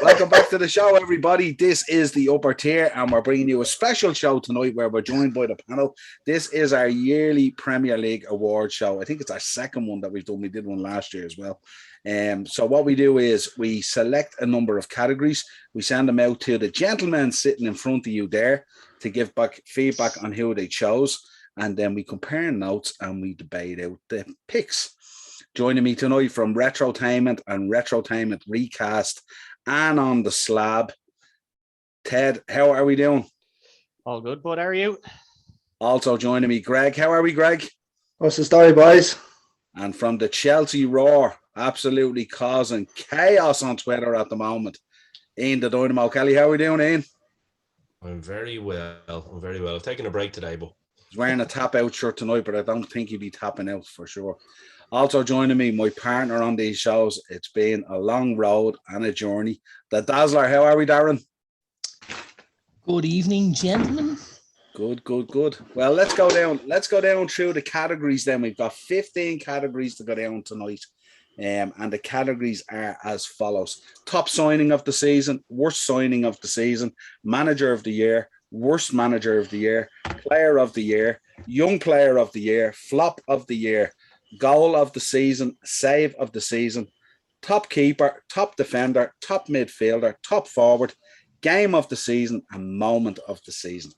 Welcome back to the show, everybody. This is the Upper Tier, and we're bringing you a special show tonight where we're joined by the panel. This is our yearly Premier League award show. I think it's our second one that we've done. We did one last year as well. So what we do is we select a number of categories. We send them out to the gentlemen sitting in front of you there to give back feedback on who they chose. And then we compare notes and we debate out the picks. Joining me tonight from Retrotainment and Retrotainment Recast and on the slab, Ted, how are we doing? All good, bud. How are you? Also joining me, Greg. How are we, Greg? What's the story, boys? And from the Chelsea Roar, absolutely causing chaos on Twitter at the moment, Ian the Dynamo Kelly. How are we doing, Ian? I'm very well. I've taken a break today, but he's wearing a tap out shirt tonight, but I don't think he'll be tapping out for sure. Also joining me, my partner on these shows. It's been a long road and a journey. The Dazzler, how are we, Darren? Good evening, gentlemen. Good. Well, let's go down. Let's go down through the categories then. We've got 15 categories to go down tonight. And the categories are as follows. Top signing of the season, worst signing of the season, manager of the year, worst manager of the year, player of the year, young player of the year, flop of the year, goal of the season, save of the season, top keeper, top defender, top midfielder, top forward, game of the season, and moment of the season.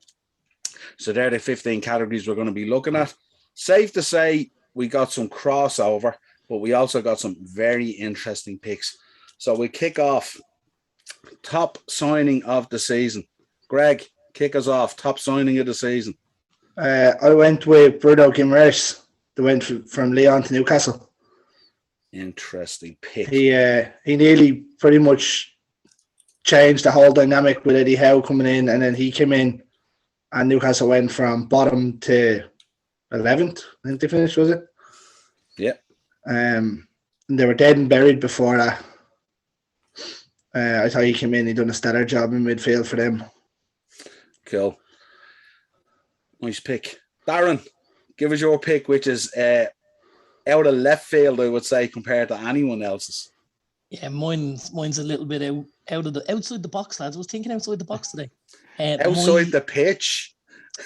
So they're the 15 categories we're going to be looking at. Safe to say we got some crossover, but we also got some very interesting picks. So we kick off top signing of the season. Greg, kick us off. Top signing of the season. I went with Bruno Guimaraes. They went from Lyon to Newcastle. Interesting pick. He nearly pretty much changed the whole dynamic with Eddie Howe coming in, and then he came in, and Newcastle went from bottom to 11th. I think they finished, was it? Yeah. And they were dead and buried before that. I thought he came in, he done a stellar job in midfield for them. Cool. Nice pick. Darren, give us your pick, which is out of left field, I would say, compared to anyone else's. Yeah, mine's a little bit outside the box, lads. I was thinking outside the box today. Outside the pitch.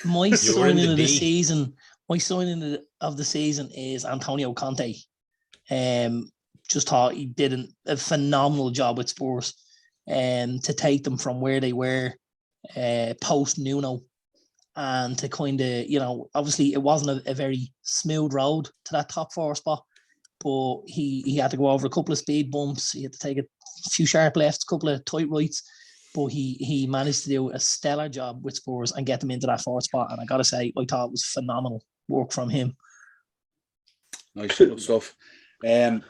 My signing of the season. My signing of the season is Antonio Conte. Just thought he did a phenomenal job with Spurs, to take them from where they were post Nuno. And to kind of, obviously it wasn't a very smooth road to that top four spot, but he had to go over a couple of speed bumps. He had to take a few sharp lefts, a couple of tight rights, but he managed to do a stellar job with Spurs and get them into that fourth spot. And I got to say, I thought it was phenomenal work from him. Nice stuff. Ben,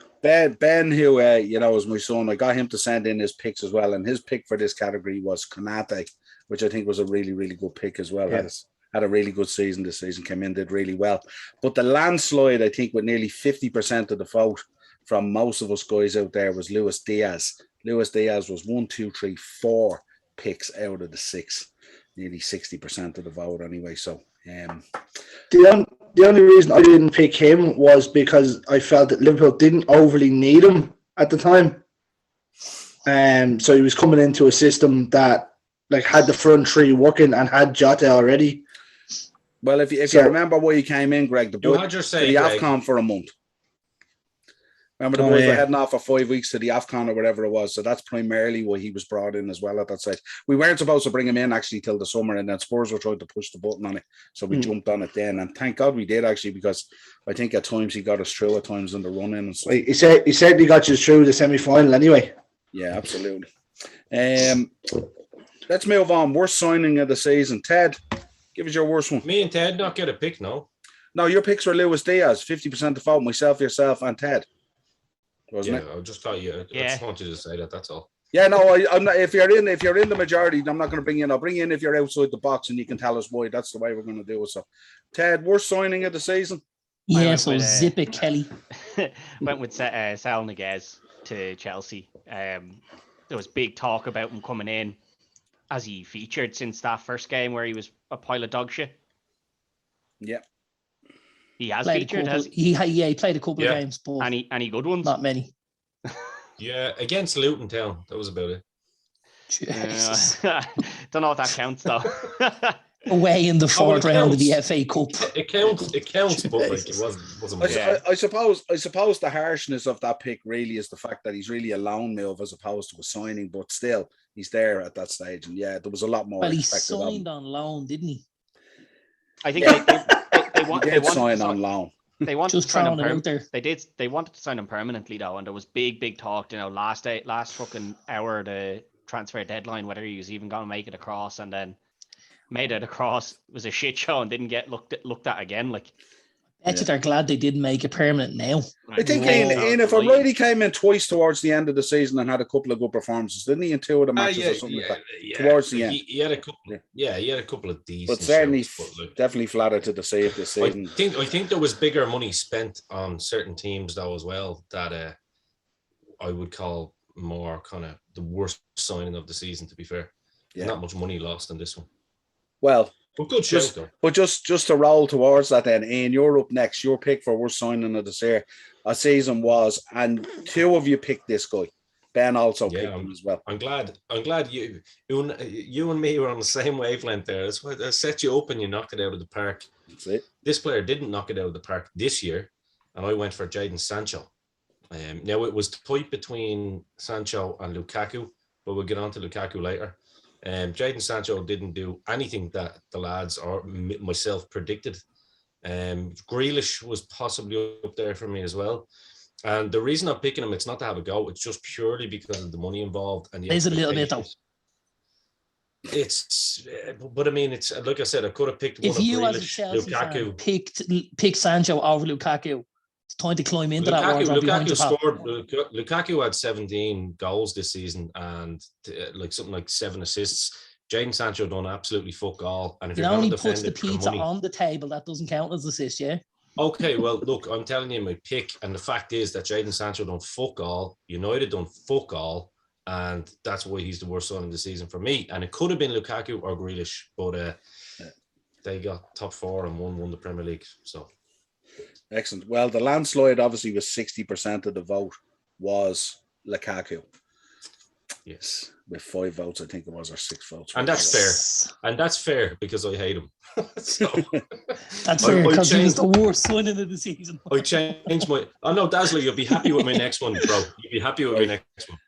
who, was my son, I got him to send in his picks as well. And his pick for this category was Conte, which I think was a really, really good pick as well. Yeah. Had a really good season this season, came in, did really well. But the landslide, I think, with nearly 50% of the vote from most of us guys out there was Luis Diaz. Luis Diaz was 4 picks out of the 6, nearly 60% of the vote anyway. So, the only reason I didn't pick him was because I felt that Liverpool didn't overly need him at the time. So he was coming into a system that had the front three working and had Jota already. Well, if you remember why you came in, Greg, the AFCON for a month. Remember the boys were heading off for 5 weeks to the AFCON or whatever it was. So that's primarily why he was brought in as well at that stage. We weren't supposed to bring him in actually till the summer, and then Spurs were trying to push the button on it. So we jumped on it then. And thank God we did actually, because I think at times he got us through at times in the run in and stuff. He said he got you through the semi-final anyway. Yeah, absolutely. Let's move on. Worst signing of the season. Ted, give us your worst one. Me and Ted not get a pick, no? No, your picks were Luis Diaz, 50% to vote, myself, yourself, and Ted. Wasn't it? I just thought I just wanted to say that, that's all. Yeah, no, I'm not. If you're in the majority, I'm not going to bring you in. I'll bring you in if you're outside the box and you can tell us why. That's the way we're going to do it. So, Ted, worst signing of the season? Yeah, so zip it, Kelly. Went with Saul Niguez to Chelsea. There was big talk about him coming in. Has he featured since that first game where he was a pile of dog shit? Yeah. He has featured, has he? He played a couple of games, but any good ones? Not many. Yeah, against Luton Town. That was about it. Jesus. Don't know if that counts though. Away in the fourth round of the FA Cup. It counts, but like it wasn't. I suppose the harshness of that pick really is the fact that he's really a loan move as opposed to a signing, but still he's there at that stage. And yeah, there was a lot more. Well, he signed on loan, didn't he? I think they wanted to sign on loan. They wanted Just to sign throwing him it out there. They wanted to sign him permanently though, and there was big talk. Last fucking hour of the transfer deadline, whether he was even going to make it across, and then made it across. It was a shit show and didn't get looked at again. Like, I bet you they're glad they didn't make it permanent now. I think Ian, if I'm right, he came in twice towards the end of the season and had a couple of good performances, didn't he? In 2 of the matches or something like that. Yeah. Towards the end. He had a couple. Yeah, he had a couple of decent. But certainly, definitely flattered to the save this season. I think there was bigger money spent on certain teams though as well that I would call more kind of the worst signing of the season. To be fair, not much money lost in this one. Well. But good shout, though. But just to roll towards that then, Ian, you're up next. Your pick for worst signing of the season was, and 2 of you picked this guy. Ben also picked him as well. I'm glad you and me were on the same wavelength there. That's why I set you up and you knocked it out of the park. That's it. This player didn't knock it out of the park this year, and I went for Jayden Sancho. Now it was tight between Sancho and Lukaku, but we'll get on to Lukaku later. Jayden Sancho didn't do anything that the lads or myself predicted. Grealish was possibly up there for me as well. And the reason I'm picking him, it's not to have a go. It's just purely because of the money involved. And there's a little bit though. But I mean, it's like I said, I could have picked one of Grealish, as a Chelsea fan picked Sancho over Lukaku, it's time to climb into that wardrobe behind Lukaku had 17 goals this season and something like 7 assists. Jayden Sancho done absolutely fuck all. And if it only puts the pizza on the table, that doesn't count as assist, yeah? Okay, well, look, I'm telling you my pick, and the fact is that Jayden Sancho done fuck all, United done fuck all, and that's why he's the worst signing of the season for me. And it could have been Lukaku or Grealish, but they got top 4 and won the Premier League, so... Excellent. Well, the landslide obviously was 60% of the vote was Lukaku. Yes. With 5 votes, I think it was, or 6 votes. And that's fair. And that's fair because I hate him. So, that's fair because he was the worst signing of the season. I changed my... Oh, no, Dazzler, you'll be happy with my next one, bro. You'll be happy with my next one.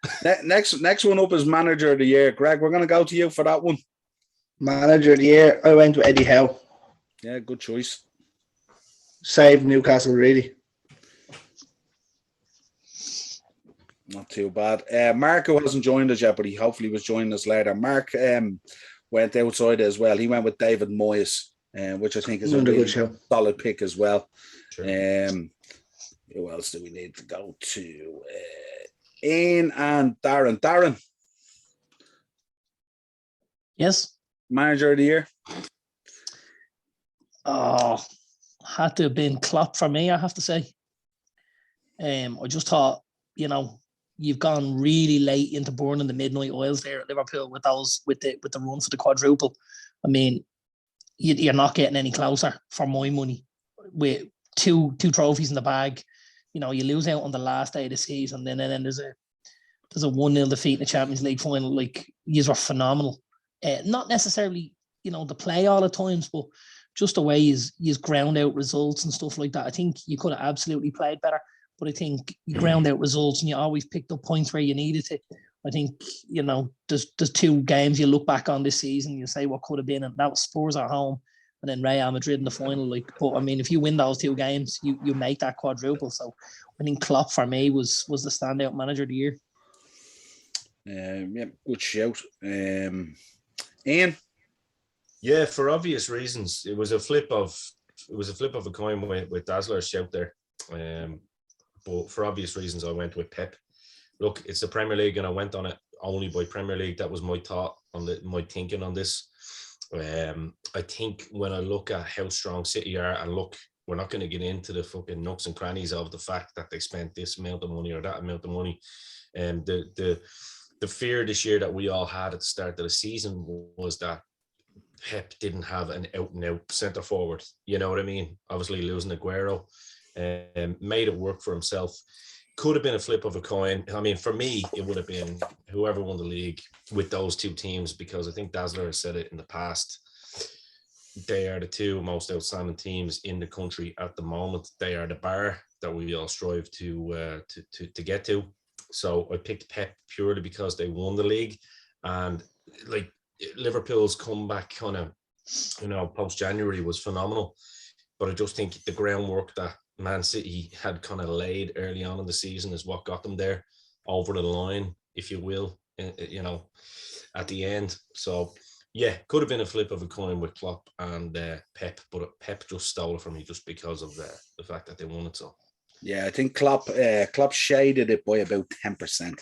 Next one up is Manager of the Year. Greg, we're going to go to you for that one. Manager of the Year, I went with Eddie Howe. Yeah, good choice. Save Newcastle, really. Not too bad. Marco hasn't joined us yet, but he hopefully was joining us later. Mark went outside as well. He went with David Moyes, which I think is a really solid pick as well. Sure. Who else do we need to go to? Ian and Darren. Darren. Yes. Manager of the Year. Oh, had to have been Klopp for me, I have to say. I just thought, you've gone really late into burning the midnight oils there at Liverpool with the run for the quadruple. I mean, you're not getting any closer for my money. With two trophies in the bag, you lose out on the last day of the season, and then there's a 1-0 defeat in the Champions League final. Like, you were phenomenal. Not necessarily, the play all the times, but just the way he's ground out results and stuff like that. I think you could have absolutely played better, but I think you ground out results and you always picked up points where you needed to. I think, there's 2 games you look back on this season, you say what could have been, and that was Spurs at home and then Real Madrid in the final. But I mean, if you win those 2 games, you make that quadruple. So I think Klopp for me was the standout Manager of the Year. Yeah, good shout. Ian? Yeah, for obvious reasons, it was a flip of a coin with Dazzler's shout there. But for obvious reasons, I went with Pep. Look, it's the Premier League, and I went on it only by Premier League. That was my thought my thinking on this. I think when I look at how strong City are, and look, we're not going to get into the fucking nooks and crannies of the fact that they spent this amount of money or that amount of money. The fear this year that we all had at the start of the season was that Pep didn't have an out-and-out centre forward. You know what I mean? Obviously losing Aguero made it work for himself. could have been a flip of a coin. I mean, for me, it would have been whoever won the league with those two teams, because I think Dazzler has said it in the past. They are the two most outstanding teams in the country at the moment. They are the bar that we all strive to get to. So I picked Pep purely because they won the league, and like Liverpool's comeback kind of, post January was phenomenal. But I just think the groundwork that Man City had kind of laid early on in the season is what got them there over the line, if you will, at the end. So yeah, could have been a flip of a coin with Klopp and Pep, but Pep just stole it from me just because of the fact that they won it. So yeah, I think Klopp shaded it by about 10%.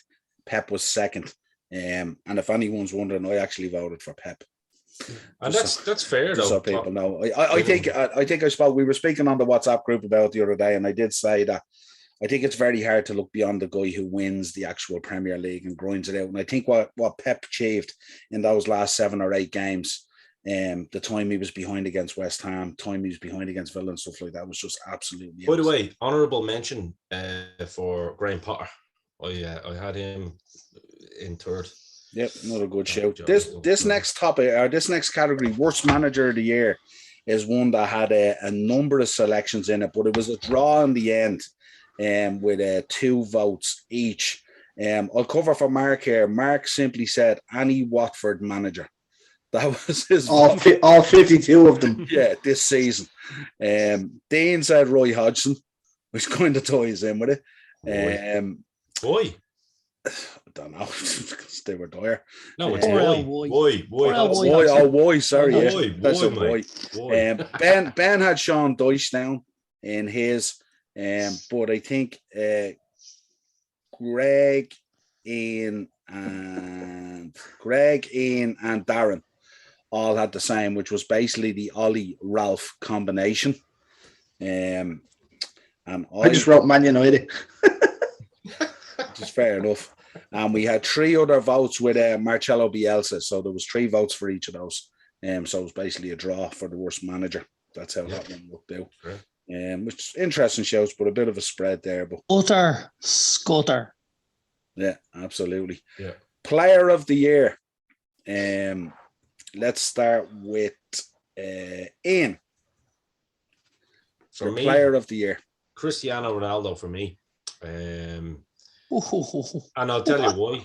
Pep was second, and if anyone's wondering, I actually voted for Pep. And that's fair, though. So people know. I think I spoke. We were speaking on the WhatsApp group about it the other day, and I did say that I think it's very hard to look beyond the guy who wins the actual Premier League and grinds it out. And I think what Pep achieved in those last 7 or 8 games, the time he was behind against West Ham, time he was behind against Villa and stuff like that, was just absolutely. By the way, honourable mention for Graham Potter. I had him in third. Yep, another good shout. This next topic, or this next category, worst manager of the year, is one that had a number of selections in it, but it was a draw in the end, with 2 votes each. I'll cover for Mark here. Mark simply said any Watford manager. That was his all 52 of them. Yeah, this season. Dean said Roy Hodgson, which kind of ties in with it. Boy. I don't know, because they were there. No, it's Boy. Boy, sorry. Boy, that's a boy. Ben had Sean Dyche down in his, but I think Greg, Ian, and Darren all had the same, which was basically the Ollie Ralph combination. And I just wrote Man United. Which is fair enough. And we had 3 other votes with Marcelo Bielsa, so there was 3 votes for each of those. So it was basically a draw for the worst manager. That's how that one looked out. Sure. Which interesting shows, but a bit of a spread there. But utter scutter. Yeah, absolutely. Yeah. Player of the year. Let's start with Ian. For me, player of the year, Cristiano Ronaldo. For me. And I'll tell you why.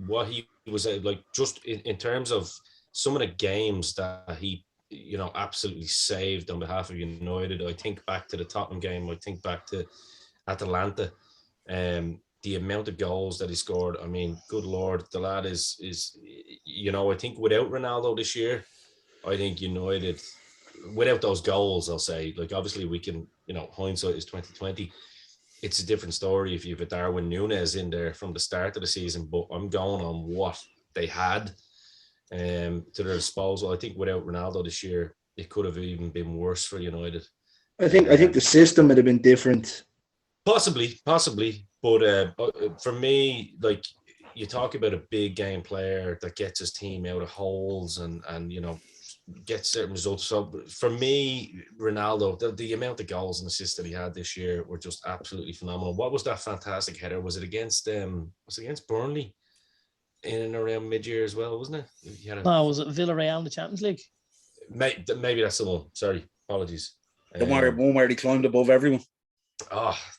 What he was like, just in terms of some of the games that he, absolutely saved on behalf of United. I think back to the Tottenham game. I think back to Atalanta. The amount of goals that he scored. I mean, good Lord, the lad is I think without Ronaldo this year, I think United, without those goals, I'll say, like, obviously we can, hindsight is 2020. It's a different story if you have a Darwin Núñez in there from the start of the season, but I'm going on what they had to their disposal. I think without Ronaldo this year, it could have even been worse for United. I think the system would have been different. Possibly. But for me, like, you talk about a big game player that gets his team out of holes and gets certain results. So for me, Ronaldo, the amount of goals and assists that he had this year were just absolutely phenomenal. What was that fantastic header? Was it against Burnley in and around mid-year as well, wasn't it? Was it Villarreal in the Champions League? Maybe that's the one. Sorry, apologies. The one where he climbed above everyone.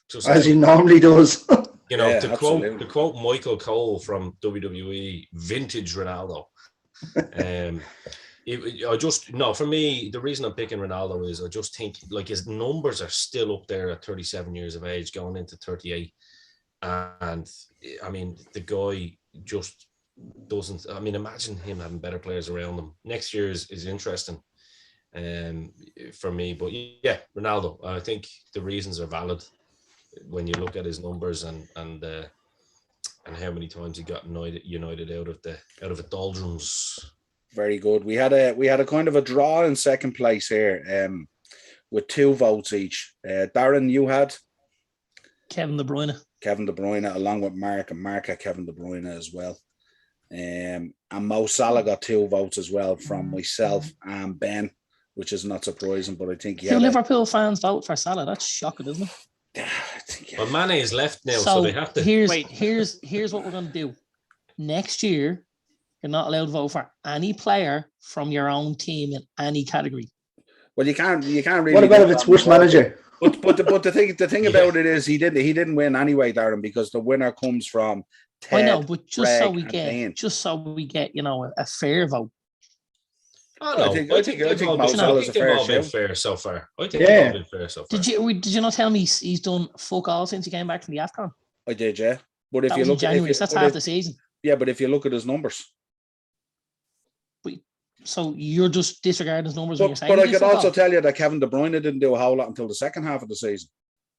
Just as he normally does. To quote Michael Cole from WWE, vintage Ronaldo. For me, the reason I'm picking Ronaldo is I just think, like, his numbers are still up there at 37 years of age, going into 38. And I mean, the guy just doesn't. I mean, imagine him having better players around him. Next year is interesting for me. But yeah, Ronaldo. I think the reasons are valid when you look at his numbers and how many times he got United out of the doldrums. Very good. We had a kind of a draw in second place here, with 2 votes each. Darren, you had Kevin De Bruyne, along with Mark, and Mark had Kevin De Bruyne as well. And Mo Salah got 2 votes as well from myself and Ben, which is not surprising, but I think Liverpool fans vote for Salah. That's shocking, isn't it? Well, Mane is left now, so they have to. Here's what we're going to do. Next year, you're not allowed to vote for any player from your own team in any category. Well, you can't really. What about if it's worst manager? But the thing about it is he didn't win anyway, Darren, because the winner comes from Ted, I know, but just Greg, so we get a fair vote. Oh, no. I think they've all been fair so far. I think they've all been fair so far. Did you not tell me he's done fuck all since he came back from the AFCON? I did, yeah. But if that you was look in January, that's half the season. Yeah, but if you look at his numbers. So you're just disregarding his numbers when you're saying. But I could also tell you that Kevin De Bruyne didn't do a whole lot until the second half of the season.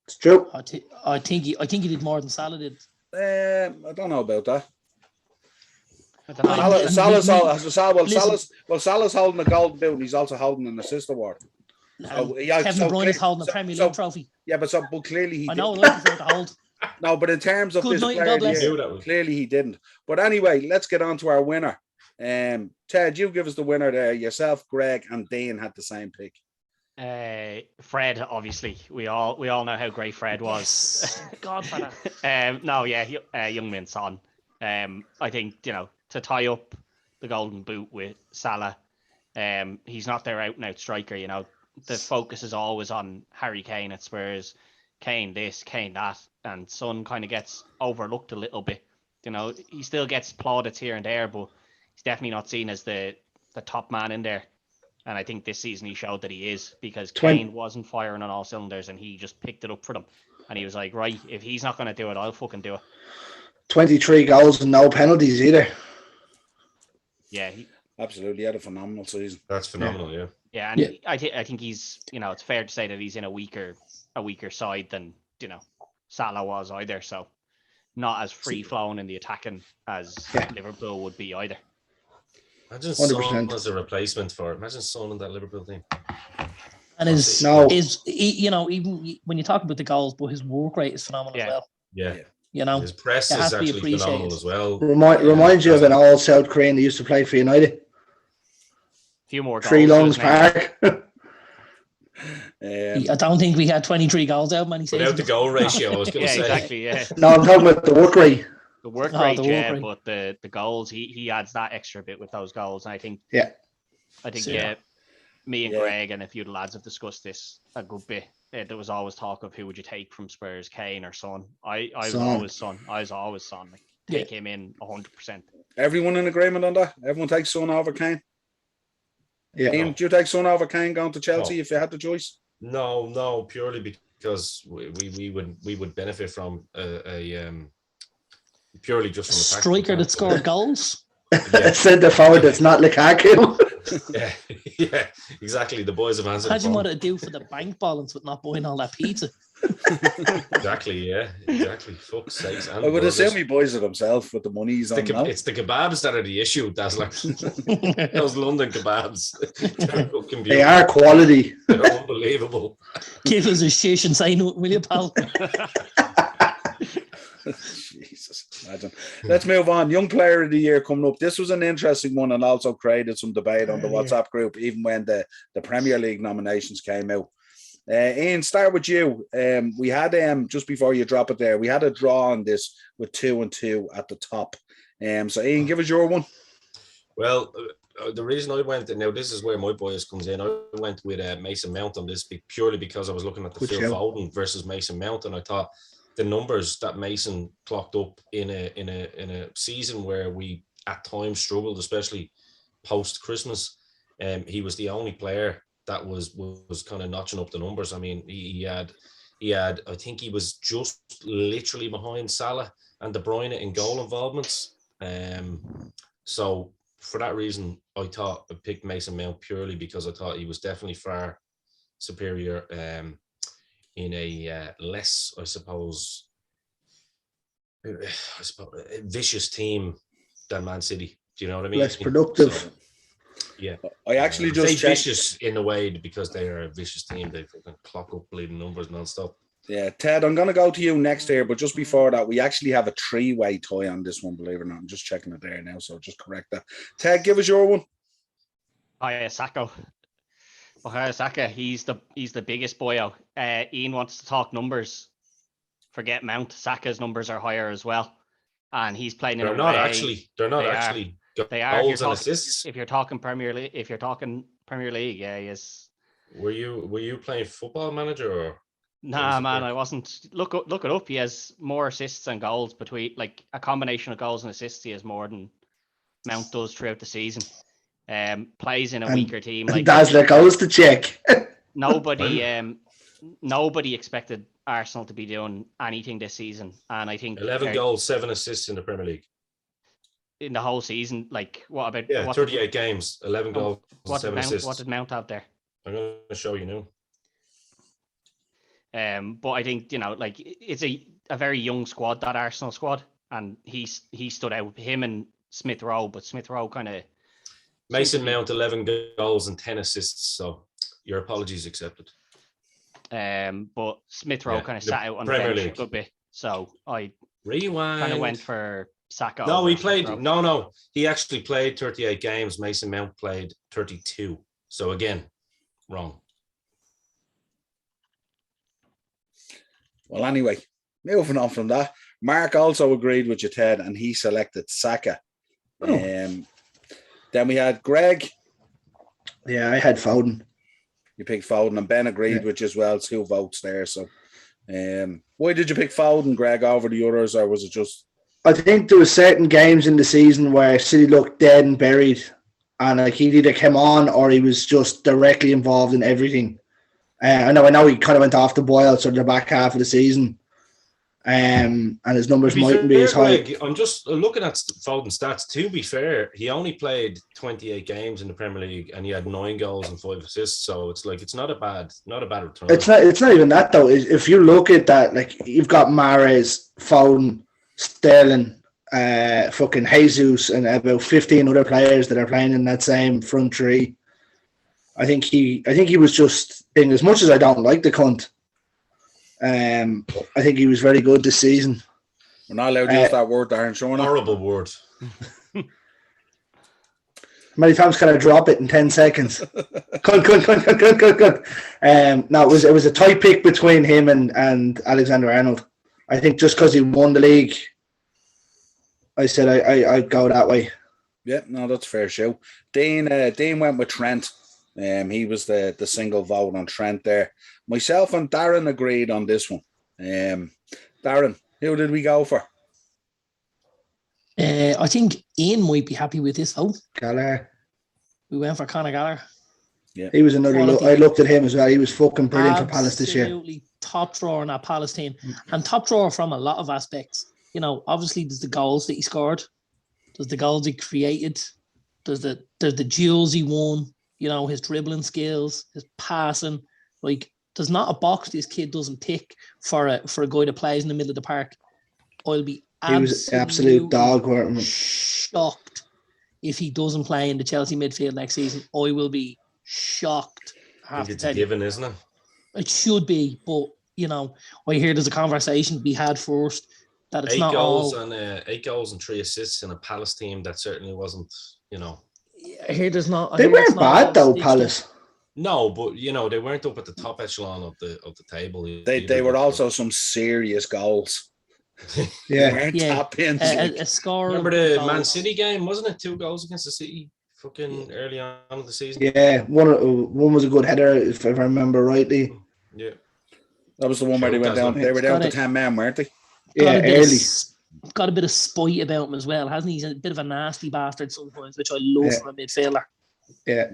It's true. I think he did more than Salah did. I don't know about that. Salah's holding a golden boot and he's also holding an assist award. Kevin De Bruyne is holding a Premier League trophy. Yeah, but clearly he I know what I prefer to hold. No, but in terms of this player, clearly he didn't. But anyway, let's get on to our winner. Ted, you give us the winner there. Yourself, Greg, and Dean had the same pick. Fred, obviously. We all know how great Fred was. Godfather. Young-min Son. I think, to tie up the golden boot with Salah, he's not their out-and-out striker. The focus is always on Harry Kane at Spurs. Kane this, Kane that, and Son kind of gets overlooked a little bit. He still gets plaudits here and there, but he's definitely not seen as the top man in there. And I think this season he showed that he is, because Kane wasn't firing on all cylinders and he just picked it up for them. And he was like, right, if he's not going to do it, I'll fucking do it. 23 goals and no penalties either. Yeah. Absolutely had a phenomenal season. That's phenomenal, yeah. Yeah, and I think he's, it's fair to say that he's in a weaker side than, Salah was either. So not as free-flowing in the attacking as Liverpool would be either. Imagine Son as a replacement for it. Imagine Son in that Liverpool team. And even when you talk about the goals, but his work rate is phenomenal as well. Yeah. His press is actually phenomenal as well. Reminds you of an old South Korean that used to play for United. Few more goals. Three Longs Park. I don't think we had 23 goals out many seasons. Without the goal ratio, I was going to say. Exactly, yeah. No, I'm talking about the work rate. The work rate, but the goals, he adds that extra bit with those goals. And I think, me and Greg and a few of the lads have discussed this a good bit. There was always talk of who would you take from Spurs, Kane or Son. I was always Son. Like, take him in 100%. Everyone in agreement on that? Everyone takes Son over Kane? Yeah. Ian, do you take Son over Kane going to Chelsea if you had the choice? No, purely because we would benefit from purely just from a striker that scored goals. A centre forward that's not Lukaku. yeah, exactly. The boys have answered. Imagine what it'd do for the bank balance with not buying all that pizza. Exactly. Fuck's sakes. I would assume he buys it himself with the money he's on now. It's the kebabs that are the issue, Dazzler. Those London kebabs. They are quality. They're unbelievable. Give us a shish and say no, will you, pal? Jesus, imagine. Let's move on. Young Player of the Year coming up. This was an interesting one and also created some debate on the WhatsApp group, even when the Premier League nominations came out. Ian, start with you. We had just before you drop it there, we had a draw on this with 2 and 2 at the top. So Ian, give us your one. Well, the reason I went, now this is where my bias comes in. I went with Mason Mount on this purely because I was looking at the Phil Foden versus Mason Mount, and I thought the numbers that Mason clocked up in a season where we at times struggled, especially post Christmas, he was the only player that was kind of notching up the numbers. I mean, he had I think he was just literally behind Salah and De Bruyne in goal involvements. So for that reason, I thought I picked Mason Mount purely because I thought he was definitely far superior in a less, I suppose, vicious team than Man City. Do you know what I mean? Less productive. So, yeah. I actually just say vicious in a way because they are a vicious team. They fucking clock up bleeding numbers non-stop. Yeah, Ted, I'm going to go to you next here, but just before that, we actually have a 3-way tie on this one, believe it or not. I'm just checking it there now, so just correct that. Ted, give us your one. Saka. Saka, he's the biggest boyo. Ian wants to talk numbers. forget Mount. Saka's numbers are higher as well, and he's playing in They're a not way. actually. They're not They are. actually They are. goals and assists. If you're talking Premier League, yeah, yes. Were you playing Football Manager or? Nah, man, I wasn't. Look it up. He has more assists and goals between, like, a combination of goals and assists. He has more than Mount does throughout the season. Plays in a weaker team. Like, Dazzler goes to check. Nobody expected Arsenal to be doing anything this season, and I think 11 goals, 7 assists in the Premier League in the whole season. Like, what about 38 games, 11 goals, 7 assists. What did Mount have there? I'm going to show you now. But I think, like, it's a very young squad, that Arsenal squad, and he stood out. Him and Smith Rowe, but Smith Rowe kind of. Mason Mount 11 goals and 10 assists. So your apologies accepted. But Smith Rowe kind of sat out on the Premier bench League a good bit, so I rewind. kind of went for Saka. No, he played. No, he actually played 38 games. Mason Mount played 32. So again, wrong. Well, anyway, moving on from that, Mark also agreed with you, Ted, and he selected Saka. Then we had Greg. Yeah, I had Foden. You picked Foden, and Ben agreed with you as well. 2 votes there. So, why did you pick Foden, Greg, over the others, or was it just? I think there were certain games in the season where City looked dead and buried, and like he either came on or he was just directly involved in everything. I know he kind of went off the boil sort of the back half of the season, and his numbers mightn't be as high. Greg, I'm just looking at Foden's stats. To be fair, he only played 28 games in the Premier League, and he had 9 goals and 5 assists. So it's like it's not a bad return. It's not even that though. If you look at that, like you've got Mahrez, Foden, Sterling, fucking Jesus, and about 15 other players that are playing in that same front three. I think he was just, in as much as I don't like the cunt, I think he was very good this season. We're not allowed to use that word, Darren. Sure, horrible word. How many times can I drop it in 10 seconds? Cunt. No, it was a tight pick between him and Alexander-Arnold. I think just because he won the league, I said I'd go that way. Yeah, no, that's a fair show. Dean went with Trent. He was the single vote on Trent there. Myself and Darren agreed on this one. Darren, who did we go for? I think Ian might be happy with this though. Gallagher. We went for Conor Gallagher. Yeah, he was another look. I looked at him as well. He was fucking brilliant for Palace this year. Absolutely top drawer in that Palace team, and top drawer from a lot of aspects. Obviously there's the goals that he scored, there's the goals he created, there's the duels he won. His dribbling skills, his passing. Like, there's not a box this kid doesn't tick for a guy that plays in the middle of the park. I'll be absolute dog shocked if he doesn't play in the Chelsea midfield next season. I will be shocked. It's a given, isn't it? It should be, but I hear there's a conversation to be had first that it's 8 not goals all. and 8 goals and 3 assists in a Palace team that certainly wasn't. I hear there's not. They weren't bad though, Palace. No, but they weren't up at the top echelon of the table. They were also some serious goals. Top ins. A score. Remember the Man City game? Wasn't it 2 goals against the City? Fucking early on in the season. Yeah, one was a good header, if I remember rightly. Yeah, that was the one where they went down. They were down to 10 men, weren't they? Early. Got a bit of spite about him as well, hasn't he? He's a bit of a nasty bastard sometimes, which I love from a midfielder. Yeah.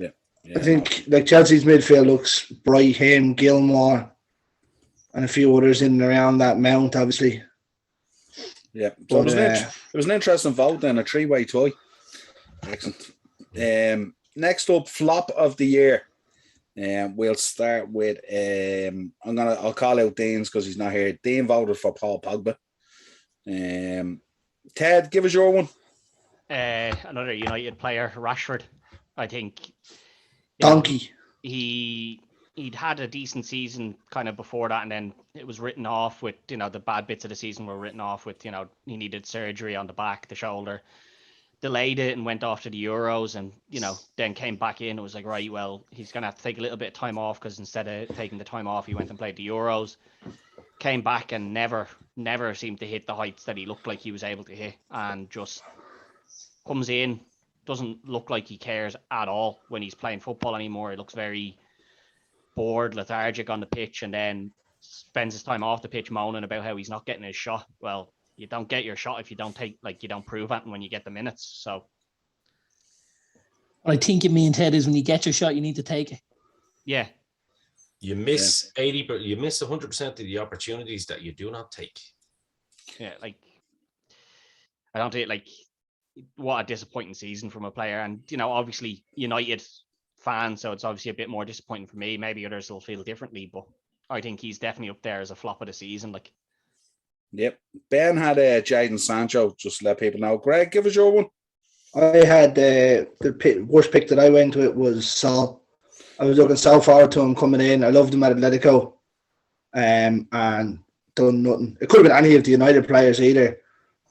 I think like Chelsea's midfield looks bright. Him, Gilmore, and a few others in and around that. Mount, obviously. Yeah. So it was an interesting vote then, a 3-way tie. Excellent. Next up, flop of the year. We'll start with I'll call out Dean's because he's not here. Dean voted for Paul Pogba. Ted, give us your one. Another United player, Rashford. I think Donkey. He'd had a decent season kind of before that, and then it was written off with the bad bits of the season were written off with he needed surgery on the back, the shoulder. delayed it and went off to the Euros, and then came back in. It was like, right, well, he's gonna have to take a little bit of time off, because instead of taking the time off, he went and played the Euros. Came back and never seemed to hit the heights that he looked like he was able to hit, and just comes in, doesn't look like he cares at all when he's playing football anymore. He looks very bored, lethargic on the pitch, and then spends his time off the pitch moaning about how he's not getting his shot. Well, you don't get your shot if you don't you don't prove it when you get the minutes. So what I think it means, Ted, is when you get your shot, you need to take it. Yeah. You miss 80, but you miss 100% of the opportunities that you do not take. Yeah, like I don't think, like, what a disappointing season from a player. And obviously United fan, so it's obviously a bit more disappointing for me. Maybe others will feel differently, but I think he's definitely up there as a flop of the season. Like, yep. Ben had Jayden Sancho. Just let people know. Greg, give us your one. I had the worst pick that I went with was Saul. I was looking so forward to him coming in. I loved him at Atletico, and done nothing. It could have been any of the United players either,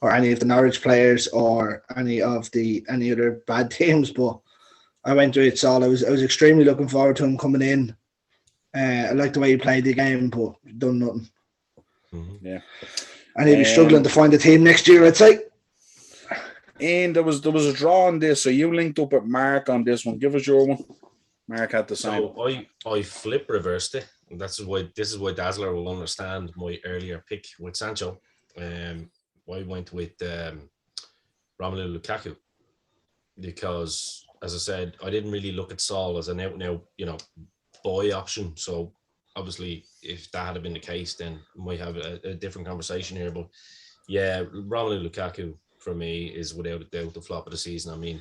or any of the Norwich players, or any other bad teams. But I went with Saul. I was extremely looking forward to him coming in. I liked the way he played the game, but done nothing. Mm-hmm. Yeah, and he'll be struggling to find a team next year, I'd say. And there was a draw on this, so you linked up with Mark on this one. Give us your one. Mark had the same. So I flip reversed it. And this is why Dazzler will understand my earlier pick with Sancho. I went with Romelu Lukaku, because, as I said, I didn't really look at Saul as an out and out, boy option. So obviously, if that had been the case, then we might have a different conversation here. But yeah, Romelu Lukaku for me is without a doubt the flop of the season. I mean,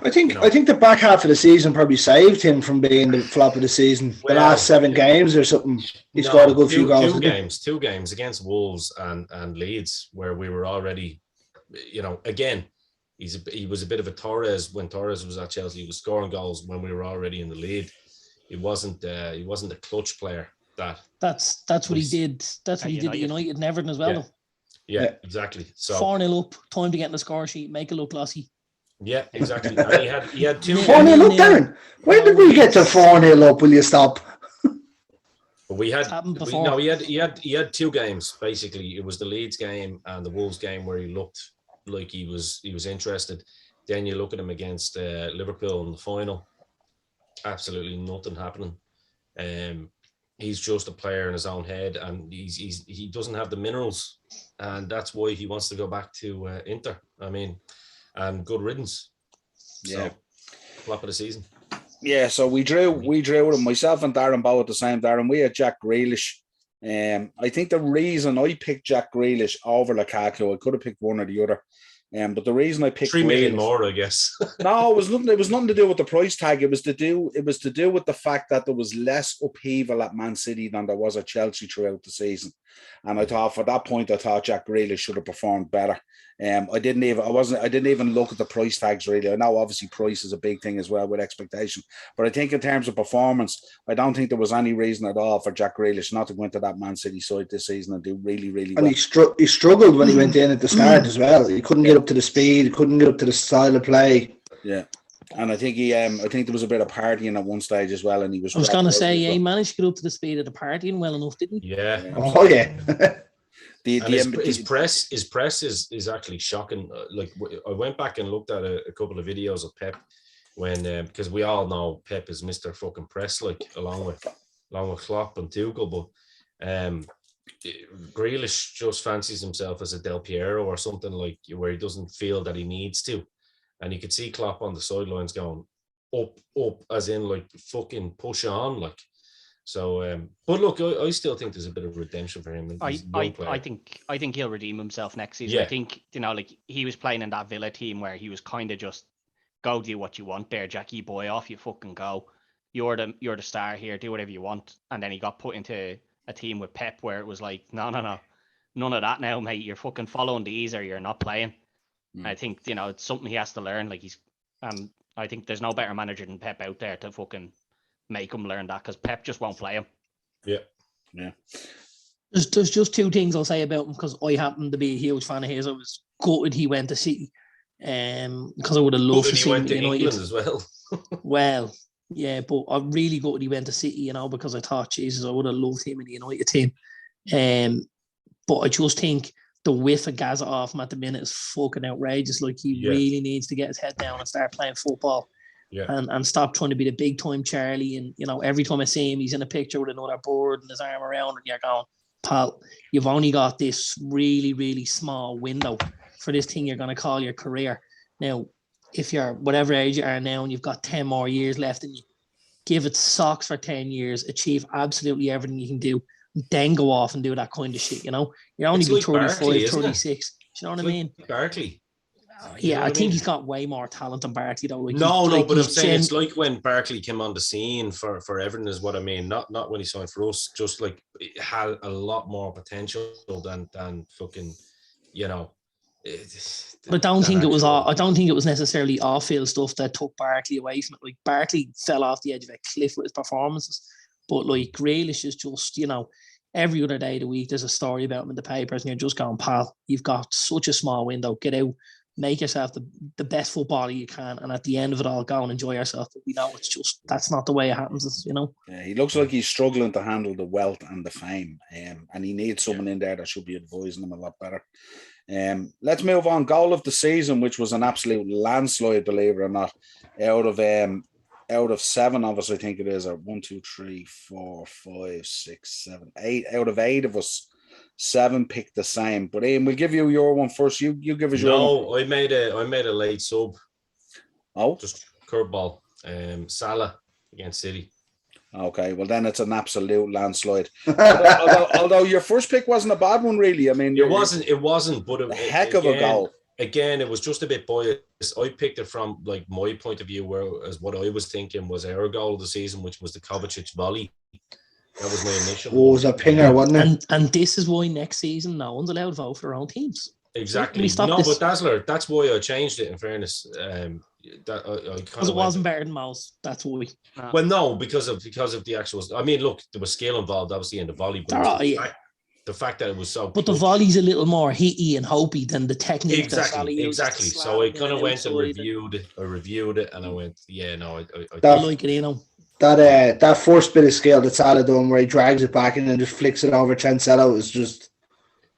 I think the back half of the season probably saved him from being the flop of the season. The last 7 games or something, he scored a good few goals. Two games against Wolves and Leeds, where we were already, again, he was a bit of a Torres when Torres was at Chelsea. He was scoring goals when we were already in the lead. He wasn't a clutch player. That's what he did. That's what he did at United and Everton as well. Yeah. Yeah, exactly. So 4-0 up, time to get in the score sheet, make it look glossy. Yeah, exactly. And he had 2 4-0 up, Darren. When did we get to 4-0 up? Will you stop? We had before. No, he had 2 games basically. It was the Leeds game and the Wolves game where he looked like he was interested. Then you look at him against Liverpool in the final. Absolutely nothing happening. He's just a player in his own head, and he doesn't have the minerals, and that's why he wants to go back to Inter. I mean, and good riddance. Yeah, so, flop of the season. Yeah, so we drew with him. Myself and Darren both at the same. Darren, we had Jack Grealish. I think the reason I picked Jack Grealish over Lukaku, I could have picked one or the other. But the reason I picked 3 million more, I guess. No, it was nothing to do with the price tag. It was to do with the fact that there was less upheaval at Man City than there was at Chelsea throughout the season. And I thought Jack Grealish should have performed better. I didn't even look at the price tags really. I know obviously price is a big thing as well with expectation, but I think in terms of performance, I don't think there was any reason at all for Jack Grealish not to go into that Man City side this season and do really, really well. And he struggled when he went in at the start as well. He couldn't get up to the speed, he couldn't get up to the style of play. Yeah. And I think there was a bit of partying at one stage as well, and he was. I was going to say, he managed to get up to the speed of the partying well enough, didn't he? Yeah. Oh yeah. His press is actually shocking. Like, I went back and looked at a couple of videos of Pep when because we all know Pep is Mr. fucking press, like along with Klopp and Tuchel, but Grealish just fancies himself as a Del Piero or something, like where he doesn't feel that he needs to, and you could see Klopp on the sidelines going up as in like fucking push on, like. So, but look, I still think there's a bit of redemption for him. I think he'll redeem himself next season. Yeah. I think like he was playing in that Villa team where he was kind of just go do what you want there, Jackie boy, off you fucking go. You're the star here, do whatever you want. And then he got put into a team with Pep where it was like, no, none of that now, mate. You're fucking following these or you're not playing. I think it's something he has to learn. Like I think there's no better manager than Pep out there to fucking make him learn that, because Pep just won't play him. Yeah. There's just 2 things I'll say about him, because I happen to be a huge fan of his. I was gutted he went to City. because I would have loved to He see him went at to United England as well. Well, yeah, but I'm really gutted he went to City, you know, because I thought, Jesus, I would have loved him in the United team. But I just think the whiff of Gaza off him at the minute is fucking outrageous. Like, he really needs to get his head down and start playing football. Yeah. And stop trying to be the big time Charlie. And, you know, every time I see him, he's in a picture with another board and his arm around, and you're going, pal, you've only got this really, really small window for this thing you're going to call your career. Now, if you're whatever age you are now and you've got 10 more years left and you give it socks for 10 years, achieve absolutely everything you can do, then go off and do that kind of shit, you know? You're only be 35, Barkley, 36. Do you know what I mean? Barkley. Yeah, I think he's got way more talent than Barkley, though. Like, but I'm saying it's like when Barkley came on the scene for Everton is what I mean. Not when he signed for us. Just like it had a lot more potential than fucking, you know. But I don't think it was necessarily off-field stuff that took Barkley away from it. Like, Barkley fell off the edge of a cliff with his performances. But like, Grealish is just, you know, every other day of the week there's a story about him in the papers, and you're just going, pal, you've got such a small window. Get out. Make yourself the best footballer you can, and at the end of it all, go and enjoy yourself. But we know it's just, that's not the way it happens, you know. Yeah, he looks like he's struggling to handle the wealth and the fame, and he needs someone in there that should be advising him a lot better. Let's move on. Goal of the season, which was an absolute landslide, believe it or not. Out of 7 of us, I think it is, or 1, 2, 3, 4, 5, 6, 7, 8. Out of 8 of us, 7 picked the same. But Ian, we'll give you your one first. You give us your one. No, I made a late sub. Oh, just curveball. Salah against City. Okay, well then it's an absolute landslide. although your first pick wasn't a bad one, really. I mean, it wasn't, but a heck of a goal. Again, it was just a bit biased. I picked it from like my point of view, whereas what I was thinking was our goal of the season, which was the Kovacic volley. That was my initial. Oh, it was a pinger, wasn't it? And this is why next season no one's allowed to vote for their own teams. Exactly. No, but Dazzler, that's why I changed it. In fairness, because it wasn't better than most. That's why. Well, no, because of the actual. I mean, look, there was skill involved, obviously, in the volley. But the fact that it was so. But the volley's a little more hitty and hopey than the technique. Exactly. So I kind of went and reviewed it, and I went, yeah, no, I like it, you know. That first bit of skill that Salah done, where he drags it back and then just flicks it over Cancelo, is just.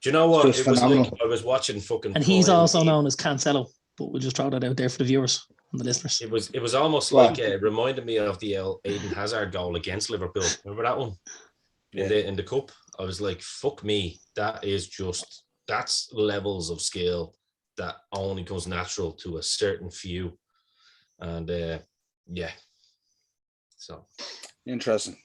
Do you know what? It phenomenal. was like I was watching fucking. And he's also known as Cancelo, but we'll just throw that out there for the viewers and the listeners. It was almost like it reminded me of the Eden Hazard goal against Liverpool. Remember that one? In the cup, I was like, "Fuck me!" That's levels of skill that only comes natural to a certain few, and yeah. So interesting.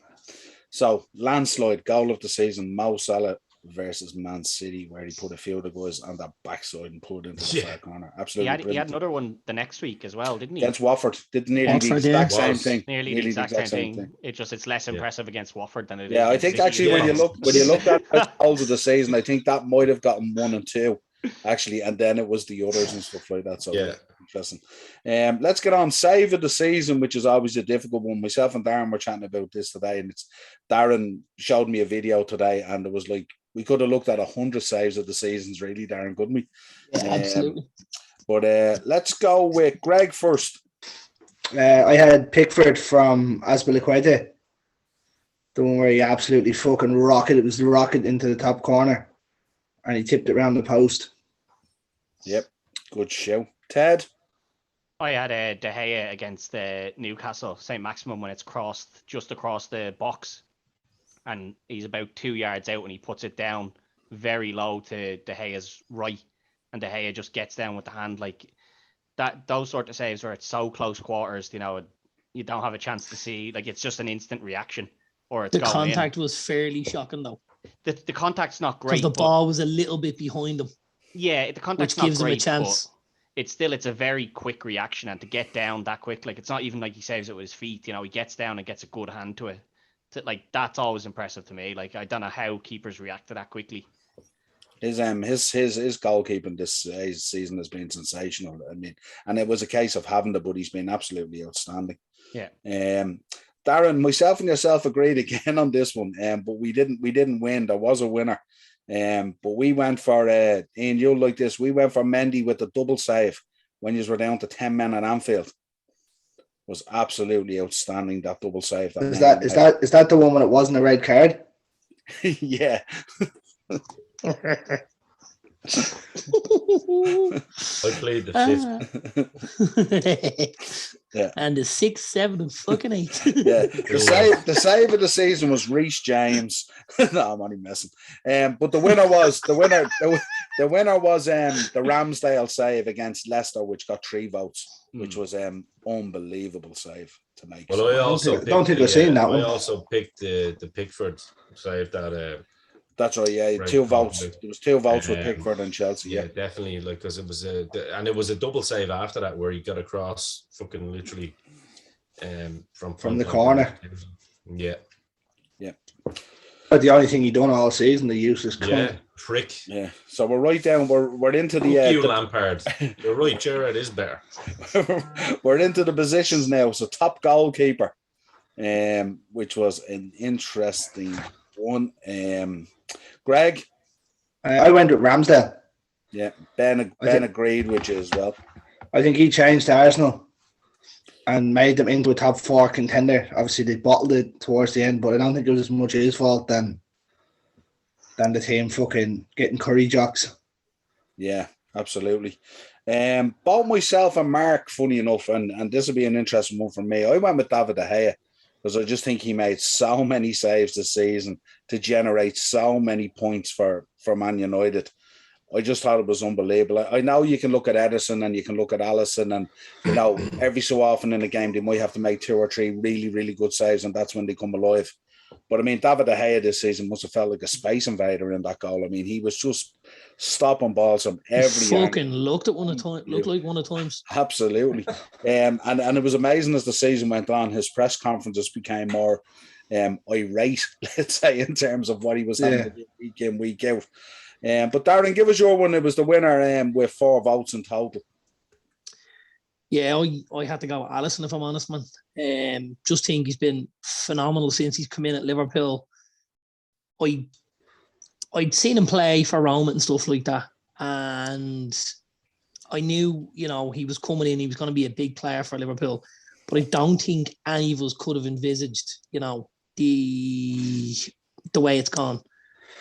So landslide goal of the season: Mo Salah versus Man City, where he put a few of the guys on that backside and put it into the far corner. Absolutely, he had another one the next week as well, didn't he? Against Watford, did nearly the exact same thing. Nearly the exact same thing. It's less impressive against Watford than it is. Yeah, I think actually when you look at goals of the season, I think that might have gotten 1 and 2 actually, and then it was the others and stuff like that. So yeah. Interesting. Let's get on. Save of the season, which is always a difficult one. Myself and Darren were chatting about this today, and Darren showed me a video today, and it was like we could have looked at 100 saves of the seasons, really, Darren, couldn't we? Yeah, absolutely. But let's go with Greg first. I had Pickford from Azpilicueta, the one where he absolutely fucking rocketed. It was the rocket into the top corner, and he tipped it around the post. Yep, good show. Ted? I had De Gea against Newcastle, St. Maximum, when it's crossed just across the box, and he's about 2 yards out and he puts it down very low to De Gea's right, and De Gea just gets down with the hand like that. Those sort of saves where it's so close quarters, you know, you don't have a chance to see, like it's just an instant reaction, or it's the contact was fairly shocking though. The contact's not great. Because the ball was a little bit behind him. Yeah, the contact's which gives not great, him a chance. It's a very quick reaction, and to get down that quick, like it's not even like he saves it with his feet, you know, he gets down and gets a good hand to it. Like that's always impressive to me. Like I don't know how keepers react to that quickly. His goalkeeping this season has been sensational. I mean, and it was a case of having the, but he's been absolutely outstanding. Yeah. Darren, myself and yourself agreed again on this one, but we didn't win. There was a winner. But we went for Ian, you'll like this. We went for Mendy with the double save when you were down to 10 men at Anfield was absolutely outstanding. That double save. Is that the one when it wasn't a red card? Yeah. I played the fifth. Yeah. And the 6th, 7th, and fucking 8th. Yeah. The save of the season was Reece James. No, I'm only messing. But the winner was the winner was the Ramsdale save against Leicester, which got 3 votes, which was unbelievable save to make. Well, I don't think I've seen that one. I also picked the Pickford save that. That's right, yeah. 2 votes. There was 2 votes with Pickford and Chelsea. Yeah, definitely. Like, because it was a double save after that where he got across fucking literally from the corner. Yeah. But the only thing he done all season, the useless cunt. Yeah, prick. Yeah. So we're right down. We're into the. You Lampard. You're right. Gerrard is better. We're into the positions now. So top goalkeeper, which was an interesting one. Greg? I went with Ramsdale. Yeah, Ben agreed with you as well. I think he changed to Arsenal and made them into a top 4 contender. Obviously, they bottled it towards the end, but I don't think it was as much his fault than the team fucking getting curry jocks. Yeah, absolutely. Both myself and Mark, funny enough, and this will be an interesting one for me. I went with David De Gea, because I just think he made so many saves this season to generate so many points for Man United. I just thought it was unbelievable. I know you can look at Ederson and you can look at Alisson, and every so often in a game they might have to make 2 or 3 really, really good saves, and that's when they come alive. But I mean, David De Gea this season must have felt like a space invader in that goal. I mean, he was just stopping balls from every fucking looked like one of times. Absolutely. And it was amazing as the season went on, his press conferences became more irate, let's say, in terms of what he was having to do week in, week out. But Darren, give us your one. It was the winner with 4 votes in total. Yeah, I had to go with Alisson, if I'm honest, man. Just think he's been phenomenal since he's come in at Liverpool. I'd seen him play for Roma and stuff like that, and I knew, he was coming in, he was going to be a big player for Liverpool, but I don't think any of us could have envisaged, the way it's gone.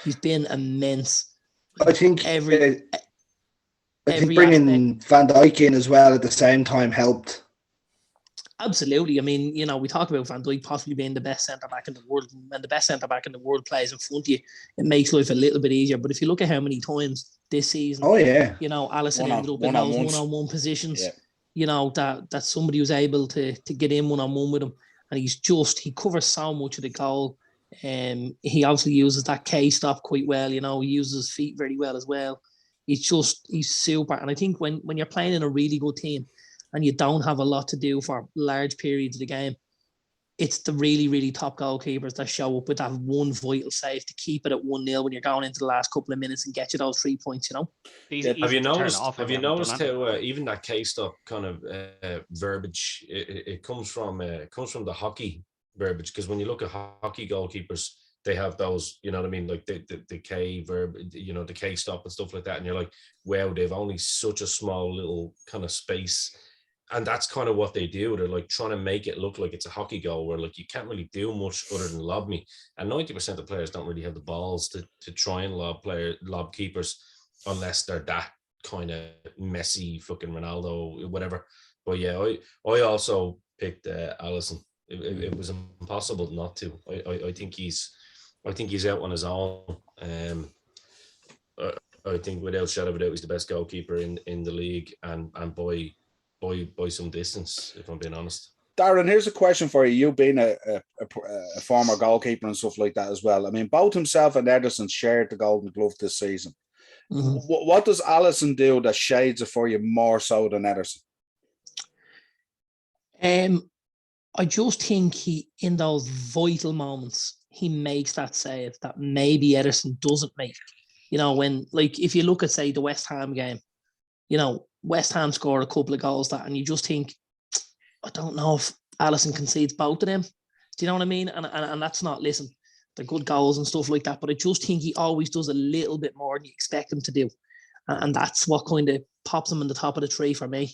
He's been immense. I think bringing Van Dijk in as well at the same time helped. Absolutely. I mean, we talk about Van Dijk possibly being the best centre-back in the world, and the best centre-back in the world plays in front of you. It makes life a little bit easier. But if you look at how many times this season, Alisson ended up in those one-on-one positions, that somebody was able to get in one-on-one with him. And he covers so much of the goal. He obviously uses that K-stop quite well. He uses his feet very well as well. He's super. And I think when you're playing in a really good team and you don't have a lot to do for large periods of the game, it's the really, really top goalkeepers that show up with that one vital save to keep it at 1-0 when you're going into the last couple of minutes and get you those 3 points, Have you noticed how even that K-stop kind of verbiage, it comes from the hockey verbiage, because when you look at hockey goalkeepers, they have those, you know what I mean, like the K verb, the K stop and stuff like that, and you're like, wow, they've only such a small little kind of space, and that's kind of what they do. They're like trying to make it look like it's a hockey goal where like you can't really do much other than lob me, and 90% of players don't really have the balls to try and lob keepers unless they're that kind of messy fucking Ronaldo, whatever. But yeah, I also picked Alisson. It was impossible not to. I think he's out on his own. I think without shadow of a doubt, he's the best goalkeeper in the league, and by some distance, if I'm being honest. Darren, here's a question for you. You've been a former goalkeeper and stuff like that as well. I mean, both himself and Ederson shared the Golden Glove this season. Mm-hmm. What does Alisson do that shades it for you more so than Ederson? I just think he, in those vital moments, he makes that save that maybe Ederson doesn't make. When, like, if you look at, say, the West Ham game, West Ham scored a couple of goals and you just think, I don't know if Alisson concedes both of them. Do you know what I mean? And that's not, listen, they're good goals and stuff like that, but I just think he always does a little bit more than you expect him to do. And that's what kind of pops him in the top of the tree for me.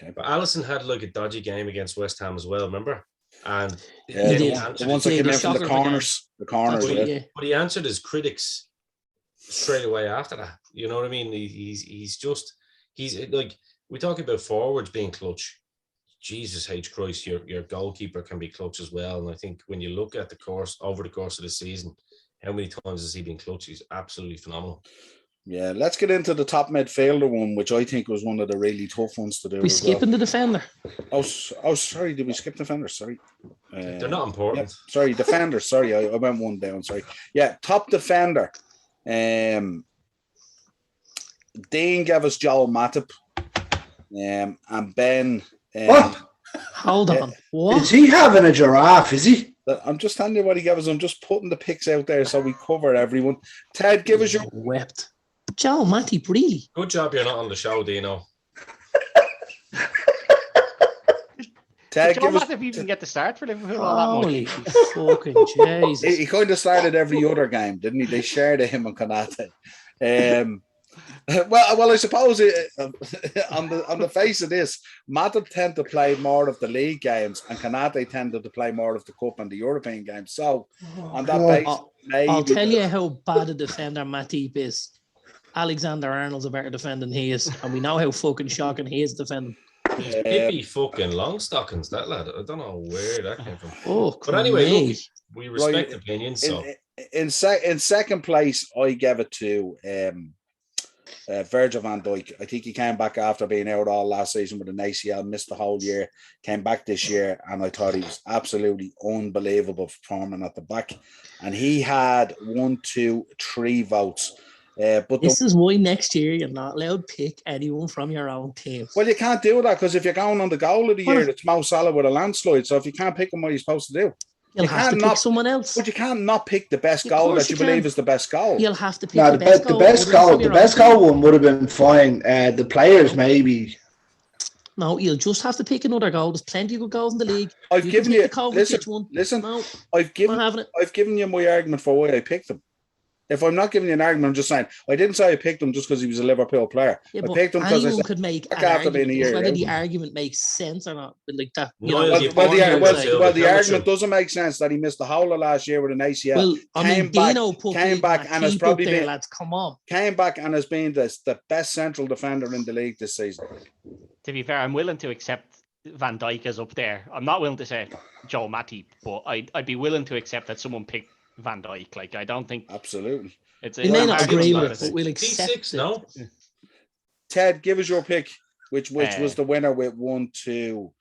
Okay. But Alisson had like a dodgy game against West Ham as well, remember? And Yeah, He the, did. one- the ones that Yeah, came the in from the shocker of the game. corners. The corners, That's yeah. right, yeah. but he answered his critics straight away after that. You know what I mean? He's like, we talk about forwards being clutch. Jesus H Christ, your goalkeeper can be clutch as well. And I think when you look at over the course of the season, how many times has he been clutch? He's absolutely phenomenal. Yeah, let's get into the top midfielder one, which I think was one of the really tough ones to do. We skipping the defender. Oh, sorry. Did we skip defenders? Sorry. They're not important. Yeah, sorry, defenders. Sorry, I went one down. Sorry. Yeah, top defender. Dean gave us Joel Matip. And Ben. What? Hold on. What? Is he having a giraffe? Is he? I'm just telling you what he gave us. I'm just putting the picks out there so we cover everyone. Ted, give us your. Wept. Joe Matip, really? Good job you're not on the show, Dino. Ted, Did give Joe us. Matip even get the start for Liverpool all that Holy much? fucking Jesus. He kind of started every other game, didn't he? They shared him and Conte. Well, I suppose on the face of this, Matip tend to play more of the league games, and Conte tended to play more of the cup and the European games. So on that basis, I'll tell you how bad a defender Matip is. Alexander Arnold's a better defender than he is, and we know how fucking shocking he is defending. He's pippy fucking long stockings, that lad. I don't know where that came from. Oh, But anyway, me. look, we respect opinions. So in second place, I gave it to Virgil van Dijk. I think he came back after being out all last season with an ACL, missed the whole year, came back this year, and I thought he was absolutely unbelievable performing at the back. And he had 1, 2, 3 votes. But this is why next year you're not allowed to pick anyone from your own team. Well, you can't do that because if you're going on the goal of the year, it's Mo Salah with a landslide. So if you can't pick him, what are you supposed to do? You'll have to pick someone else. But you can't not pick the best goal that you believe is the best goal. You'll have to pick No, the best goal. The best goal one would have been fine. The players maybe. No, you'll just have to pick another goal. There's plenty of good goals in the league. I've given you. Listen. No, I've given you my argument for why I picked him. If I'm not giving you an argument, I'm just saying I didn't say I picked him just because he was a Liverpool player. Yeah, I picked him because anyone could make an argument. Whether the argument makes sense or not, but like that. The argument doesn't make sense that he missed the whole of last year with an ACL. Well, I mean, Dino came back and has probably been. Lads, come on. Came back and has been the best central defender in the league this season. To be fair, I'm willing to accept Van Dijk is up there. I'm not willing to say Joe Matip, but I'd be willing to accept that someone picked Van Dijk. Like, I don't think absolutely. We may not agree with it, but we'll accept it. No. Ted, give us your pick. Which was the winner with 1, 2,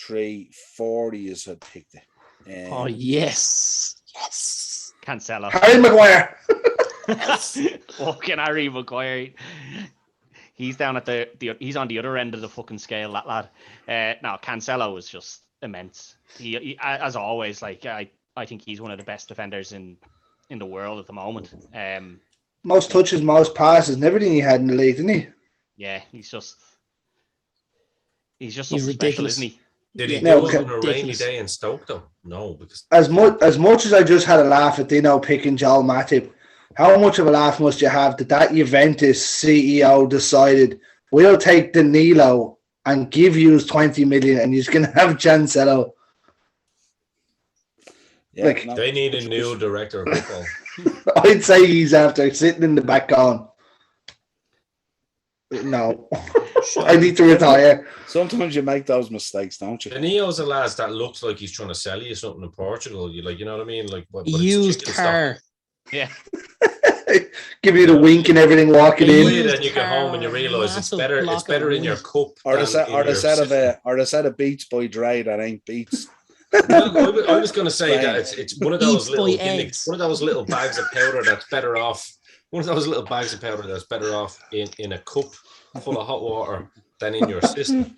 3, 4 years had picked it. Oh yes. Cancelo. Harry Maguire. Fucking Harry Maguire. He's down at he's on the other end of the fucking scale, that lad. No, Cancelo was just immense. He as always, like I think he's one of the best defenders in the world at the moment. Most touches, most passes, and everything he had in the league, didn't he? Yeah, he's just ridiculous, special, isn't he? Did he do it on a rainy day in Stoke though? No, because as much as I just had a laugh at Dino picking Joel Matip, how much of a laugh must you have that Juventus CEO decided we'll take Danilo and give you 20 million and he's going to have Cancelo? Yeah, like, they need a new director of football. I'd say he's after sitting in the back going, no, I need to retire. Sometimes you make those mistakes, don't you? Danio's a lad that looks like he's trying to sell you something in Portugal. You know what I mean? Like, but used car. Yeah. Give you the wink and everything walking in. Then you get home and you realise it's better in your cup. Or the set of Beats by Dre that ain't Beats. Well, I was going to say that it's one of those little gimmicks, one of those little bags of powder that's better off. One of those little bags of powder that's better off in a cup full of hot water than in your system.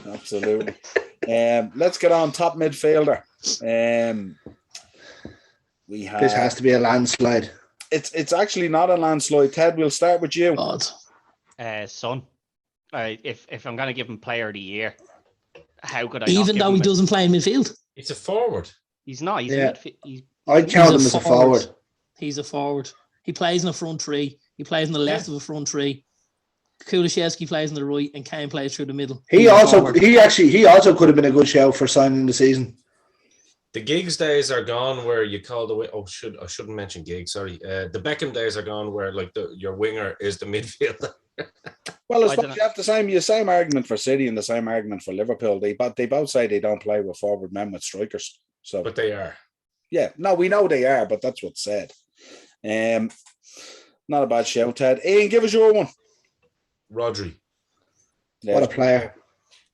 Absolutely. Let's get on top midfielder. We have. This has to be a landslide. It's actually not a landslide. Ted, we'll start with you. Son. If I'm going to give him Player of the Year, how could I? Even though he doesn't play in midfield, it's a forward. He's not. He's I'd count him as a forward. He's a forward. He plays in the front three. He plays in the left of the front three. Kulusevski plays on the right and Kane plays through the middle. He also could have been a good shout for signing the season. The Giggs days are gone where you call the way. I shouldn't mention Giggs. Sorry, the Beckham days are gone where like your winger is the midfielder. Well, I suppose you have the same argument for City and the same argument for Liverpool. They both say they don't play with forward men with strikers. So, but they are. Yeah, no, we know they are, but that's what's said. Not a bad shout, Ted. Ian, give us your one. Rodri. Yeah, what a player.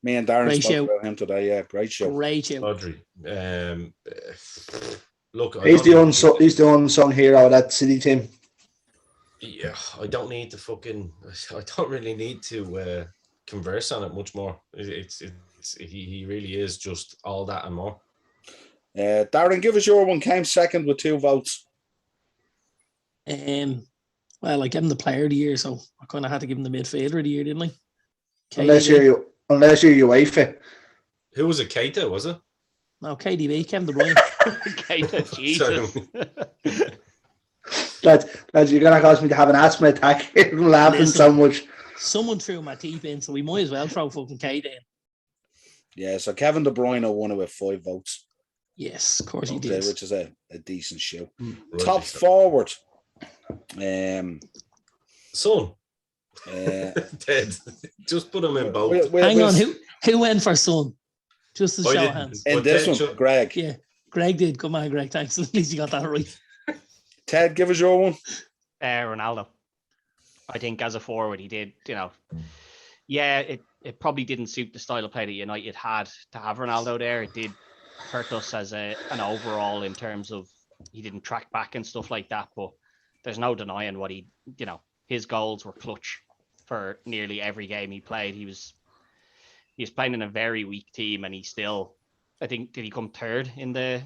Me and Darren spoke about him today. Yeah, great show. Great show. Rodri. Look, he's the unsung hero of that City team. Yeah, I don't really need to converse on it much more. He really is just all that and more. Darren, give us your one. Came second with 2 votes. Well, I gave him the player of the year, so I kind of had to give him the midfielder of the year, didn't I? Unless you're UEFA. Who was it? Keita, was it? No, KDB, Kevin De Bruyne. Keita, Jesus. Lads, you're going to cause me to have an asthma attack. I'm laughing so much. Someone threw my teeth in, so we might as well throw fucking Keita in. Yeah, so Kevin De Bruyne won it with 5 votes. Yes, of course he did. Which is a decent show. Top forward. Son. Ted. Just put him in both. Hang on, who went for Son? Just to show hands. In this one, Greg. Yeah, Greg did. Come on, Greg. Thanks. At least you got that right. Ted, give us your one. Ronaldo. I think as a forward, he did, yeah, it probably didn't suit the style of play that United had to have Ronaldo there. It did hurt us as an overall in terms of he didn't track back and stuff like that. But there's no denying what his goals were clutch for nearly every game he played. He was playing in a very weak team, and he still, I think, did he come third in the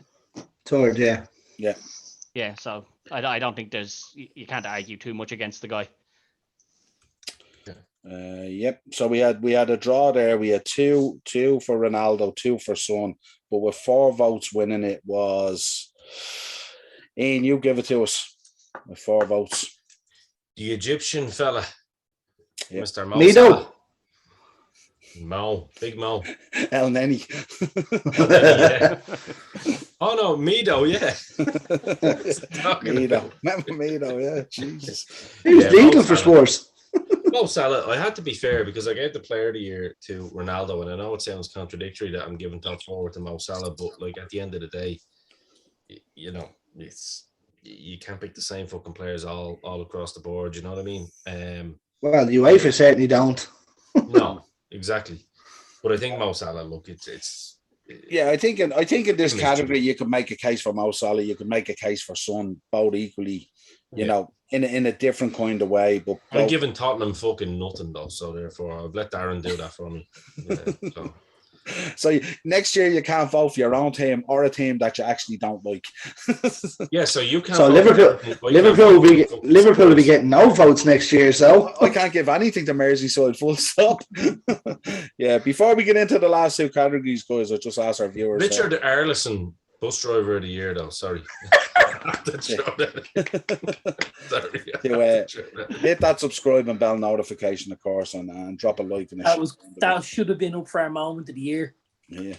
third? Yeah. Yeah. So I don't think you can't argue too much against the guy. Yep. So we had a draw there. We had two for Ronaldo, 2 for Son, but with 4 votes winning, it was Ian. You give it to us with 4 votes. The Egyptian fella, yep. Mr. Mido. Big Mo. El Neni. Yeah. Oh no, Mido, yeah. Mido. Remember Mido, yeah. Jesus. He was legal for Spurs. Mo Salah, I had to be fair because I gave the player of the year to Ronaldo, and I know it sounds contradictory that I'm giving top forward to Mo Salah, but like at the end of the day, you can't pick the same fucking players all across the board. You know what I mean? Well, UEFA certainly don't. No, exactly. But I think Mo Salah, look, it's. Yeah, I think in this category you could make a case for Mo Salah. You could make a case for Son, both equally. You know, in a different kind of way. But I'm giving Tottenham fucking nothing though, so therefore I've let Darren do that for me. Yeah, so next year you can't vote for your own team or a team that you actually don't like. Yeah, so you can't. So Liverpool will be getting no votes next year. So I can't give anything to Merseyside. Full stop. Yeah. Before we get into the last 2 categories, guys, I just ask our viewers. Richard Arlison, bus driver of the year, though. Sorry. Hit that subscribe and bell notification, of course, and drop a like. That should have been up for our moment of the year. Yeah.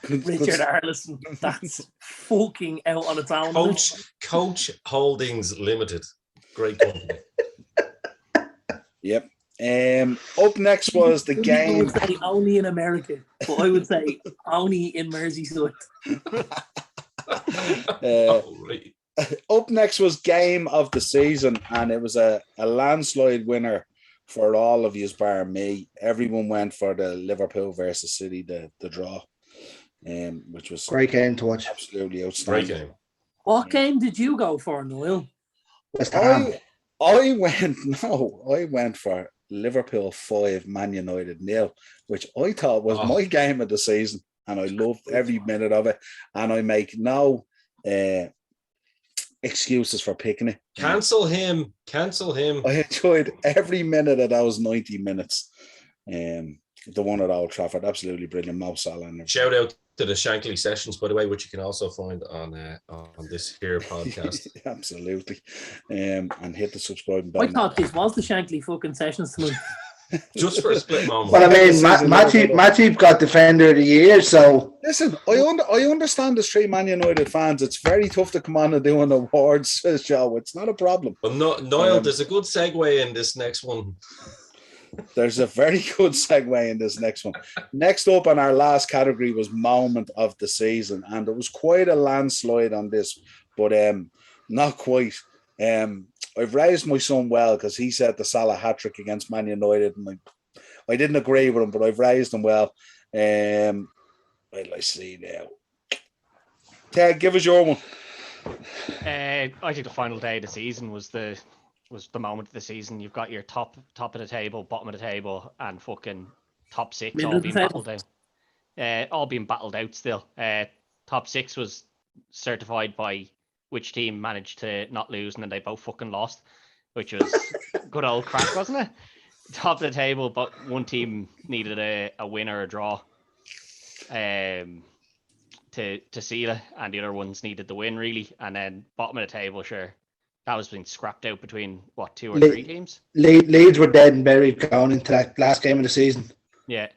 Richard Arlison, that's fucking out on its own. Coach Holdings Limited, great company. Yep. Up next was the game. Say only in America, but I would say only in Merseyside. Right. Up next was game of the season, and it was a landslide winner for all of you, bar me. Everyone went for the Liverpool versus City, the draw, which was great game to watch. Absolutely outstanding. Great game. What game did you go for, Niall? West Ham. I went for Liverpool 5, Man United 0, which I thought was my game of the season, and I loved every minute of it, and I make no excuses for picking it. Cancel him. I enjoyed every minute of those 90 minutes. The one at Old Trafford, absolutely brilliant. Mo Salah. Shout out to the Shankly sessions, by the way, which you can also find on this here podcast. Absolutely. And hit the subscribe I button. thought this was the Shankly fucking sessions tonight. Just for a split moment. Well, I mean, Matip got Defender of the Year, so... Listen, I understand the three Man United fans. It's very tough to come on and do an awards show. It's not a problem. Well, Niall, there's a good segue in this next one. There's a very good segue in this next one. Next up on our last category was Moment of the Season, and it was quite a landslide on this, but not quite. I've raised my son well because he said the Salah hat-trick against Man United, and I didn't agree with him, but I've raised him well. Wait till I see now. Ted, give us your one. I think the final day of the season was the moment of the season. You've got your top of the table, bottom of the table, and fucking top six all being battled out. All being battled out still. Top six was certified by which team managed to not lose, and then they both fucking lost, which was good old crack, wasn't it? Top of the table, but one team needed a win or a draw to seal it, and the other ones needed the win really. And then bottom of the table, sure, that was being scrapped out between what, 2 or 3 teams. Leeds were dead and buried going into that last game of the season. Yeah,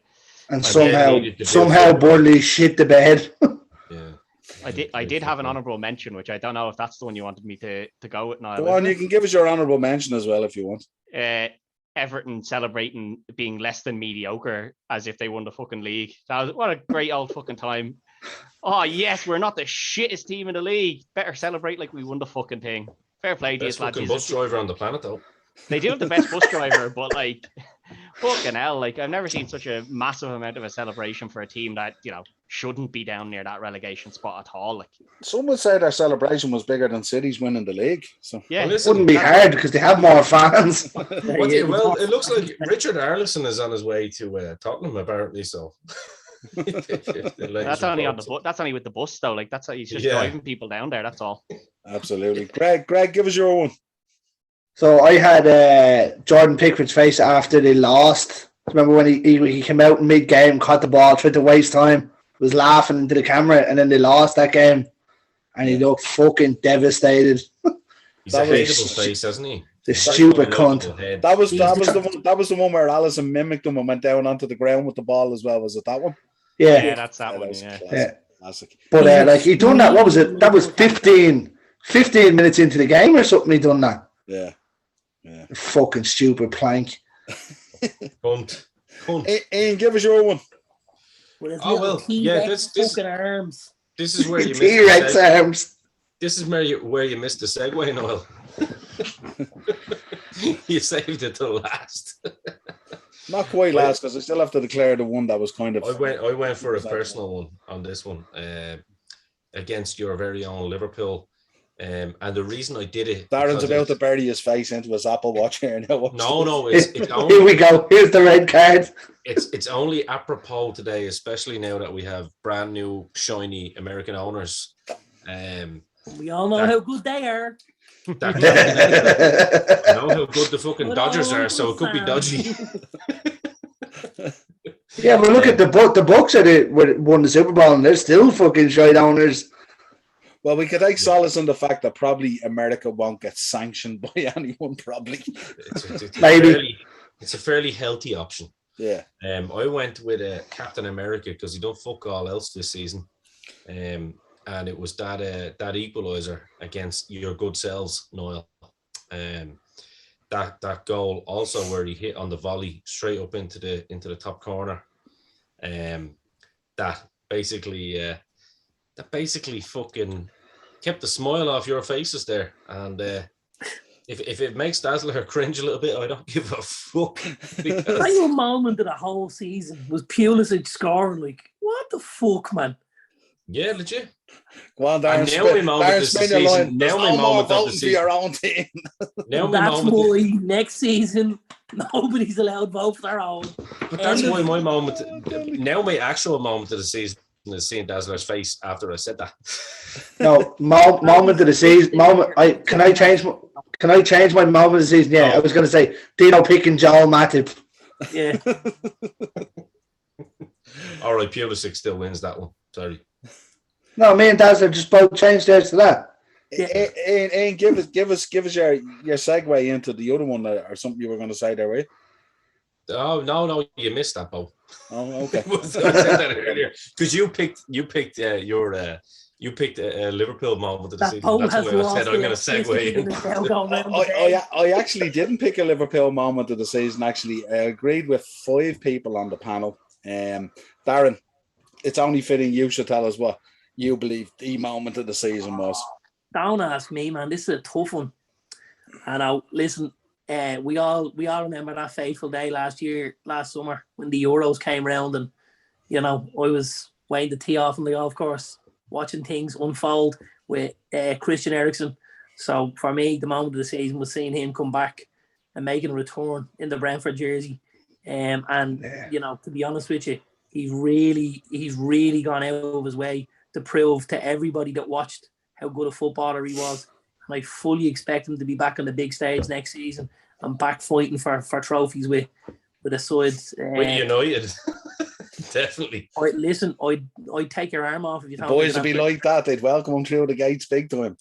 and somehow Burnley shit the bed. Yeah. I did have an honourable mention, which I don't know if that's the one you wanted me to go with now. Go on, you can give us your honourable mention as well if you want. Everton celebrating being less than mediocre as if they won the fucking league. What a great old fucking time. Oh yes, we're not the shittest team in the league. Better celebrate like we won the fucking thing. Fair play to you, lads. Fucking bus driver on the planet, though. They do have the best bus driver, but like, fucking hell, like I've never seen such a massive amount of a celebration for a team that, you know, shouldn't be down near that relegation spot at all. Like, some would say their celebration was bigger than City's winning the league. So yeah, it wouldn't be hard because they have more fans. Well, it looks like Richard Arlison is on his way to Tottenham, apparently. So that's only on the bus. That's only with the bus, though. Like that's how he's just driving people down there. That's all. Absolutely, Greg, give us your one. So I had Jordan Pickford's face after they lost. Remember when he came out in mid-game, caught the ball, tried to waste time, was laughing into the camera, and then they lost that game, and he looked fucking devastated. He's a hateable face, hasn't he? The stupid cunt. That was the one where Alisson mimicked him and went down onto the ground with the ball as well. Was it that one? Yeah, that's that one. Classic. But like he done that. What was it? That was 15 minutes into the game or something. He done that. Yeah. Fucking stupid plank. Cunt. Ian, give us your one. This fucking arms. This is where you missed T-Rex arms. This is where you missed the segue, Niall. You saved it till last. Not quite last, because I still have to declare the one that was kind of. I went for a personal one on this one against your very own Liverpool. And the reason I did it, Darren's about to bury his face into his Apple Watch here now. No, it's only, here we go. Here's the red card. It's only apropos today, especially now that we have brand new shiny American owners. We all know how good they are. I know how good the fucking Dodgers are, so it could be dodgy. Yeah, but look at the Bucks won the Super Bowl, and they're still fucking shite owners. Well, we could take solace in the fact that probably America won't get sanctioned by anyone, probably. Maybe. It's a fairly healthy option. Yeah. I went with Captain America because he don't fuck all else this season. And it was that equaliser against your good selves, Niall. That goal also where he hit on the volley straight up into the top corner. That basically fucking kept the smile off your faces there. And if it makes Dazzler cringe a little bit, I don't give a fuck. The final moment of the whole season was Pulisic scoring. Like, what the fuck, man? Yeah, legit. Go on, Darren. Now my moment of the season. Now my moment of the season. Your own team. That's why next season nobody's allowed vote for their own. But that's why my moment. Now my actual moment of the season is seeing Dazzler's face after I said that. No, moment of the season. Can I change my moment of the season? Yeah, I was going to say Dino picking Joel Matip. Yeah. All right, Pulisic still wins that one. Sorry. No, me and Daz are just both changed theirs to that. Ian, give us your segue into the other one or something you were going to say there, right? Oh no, you missed that, Bo. Oh, okay. I said that earlier because you picked a Liverpool moment of the season. That's why I said I'm going to segue in. I actually didn't pick a Liverpool moment of the season. Actually, I agreed with 5 people on the panel. Darren, it's only fitting you should tell us what you believe the moment of the season was. Don't ask me, man. This is a tough one. And now, listen, we all remember that fateful day last summer when the Euros came round, and I was waiting to tee off on the golf course, watching things unfold with Christian Eriksen. So for me, the moment of the season was seeing him come back and making a return in the Brentford jersey. To be honest with you, he's really gone out of his way to prove to everybody that watched how good a footballer he was. And I fully expect him to be back on the big stage next season and back fighting for trophies with the sides. With United. Definitely. I'd take your arm off if you told me. Boys would be like that. They'd welcome him through the gates big time.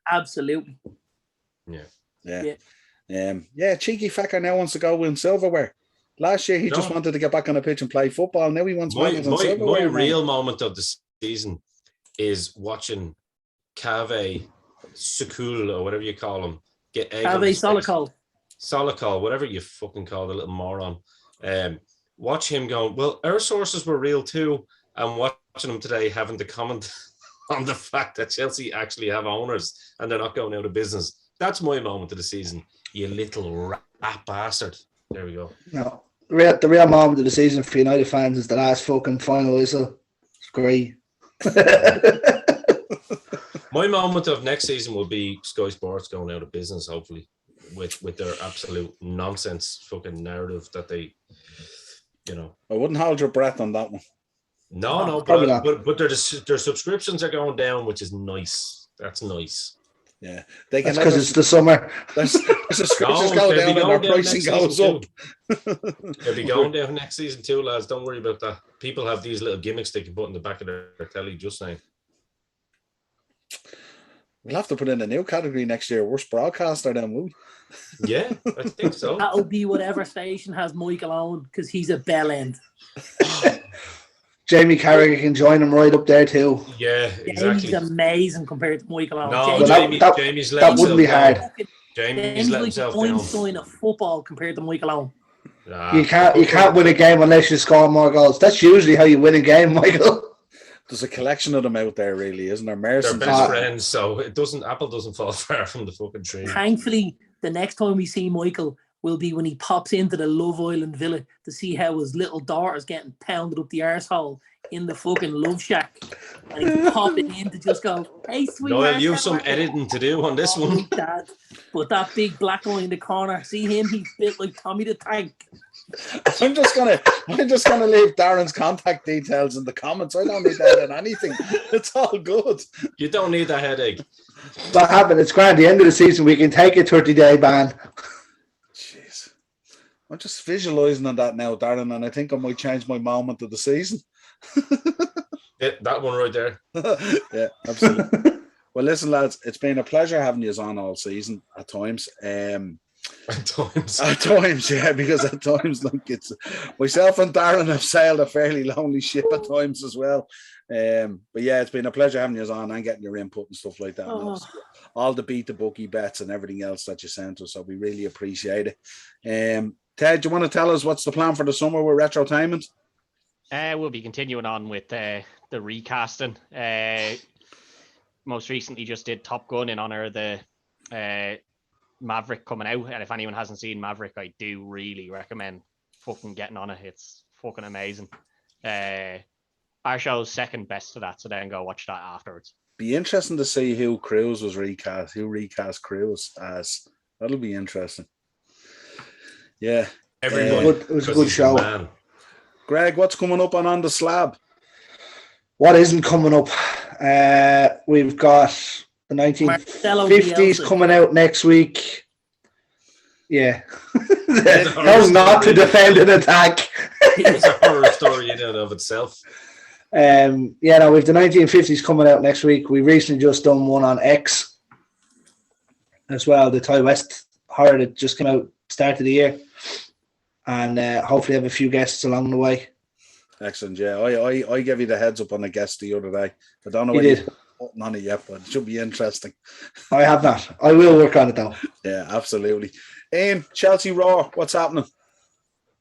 Absolutely. Yeah. Cheeky fecker now wants to go in silverware. Last year he just wanted to get back on the pitch and play football. Now he wants silverware. My real moment of the season is watching Cave Sukul or whatever you call him get egg. Cave Solokol, whatever you fucking call the little moron. Watch him going, well, our sources were real too. And watching him today having to comment on the fact that Chelsea actually have owners and they're not going out of business. That's my moment of the season. You little rat bastard. There we go. No, the real moment of the season for United fans is the last fucking final whistle. It's great. My moment of next season will be Sky Sports going out of business, hopefully, with their absolute nonsense fucking narrative that they, I wouldn't hold your breath on that one. No, but their subscriptions are going down, which is nice. That's nice. Yeah, that's because it's the summer. Their subscriptions go down and their pricing goes up. They'll be going down next season too, lads. Don't worry about that. People have these little gimmicks they can put in the back of their telly. Just saying. We'll have to put in a new category next year. Worst broadcaster, then, will we? Yeah, I think so. That'll be whatever station has Michael on because he's a bell end. Jamie Carragher can join him right up there too. Yeah, exactly. He's amazing compared to Michael Owen. No, Jamie's that wouldn't be hard. Jamie's let himself down. Einstein of football compared to Michael Owen. You can't win a game unless you score more goals. That's usually how you win a game, Michael. There's a collection of them out there, really, isn't there? They're best friends, so Apple doesn't fall far from the fucking tree. Thankfully, the next time we see Michael will be when he pops into the Love Island villa to see how his little daughter's getting pounded up the arsehole in the fucking Love Shack. And he's popping in to just go, hey, sweet. Noel, you've some editing to do on this one. Dad. But that big black guy in the corner, see him? He's built like Tommy the Tank. I'm just gonna leave Darren's contact details in the comments. I don't need that in anything. It's all good. You don't need that headache. What happened? It's grand. At the end of the season, we can take a 30-day ban. Jeez, I'm just visualizing on that now, Darren, and I think I might change my moment of the season. Yeah, that one right there. Yeah, absolutely. Well, listen, lads, it's been a pleasure having you on all season at times. At times, yeah, because at times, like, it's myself and Darren have sailed a fairly lonely ship at times as well. But yeah, it's been a pleasure having you on and getting your input and stuff like that. And all the beat the bookie bets and everything else that you sent us, so we really appreciate it. Ted, do you want to tell us what's the plan for the summer with Retrotainment? We'll be continuing on with the recasting. Most recently, just did Top Gun in honor of the Maverick coming out, and if anyone hasn't seen Maverick, I do really recommend fucking getting on it. It's fucking amazing. Our show's second best to that, so then go watch that afterwards. Be interesting to see who Cruise was recast. Who recast Cruise as? That'll be interesting. Yeah, it was a good show. Man. Greg, what's coming up on the slab? What isn't coming up? We've got the 1950s coming out next week. Yeah. That was not to defend an attack. It's a horror story in and of itself. Yeah, no, we've the 1950s coming out next week. We recently just done one on X as well. The Ty West horror that just came out start of the year, and hopefully have a few guests along the way. Excellent. Yeah, I gave you the heads up on the guest the other day. I don't know You whether did. you've put on it yet, but it should be interesting. I have not. I will work on it though. Yeah, absolutely. Chelsea Raw, what's happening?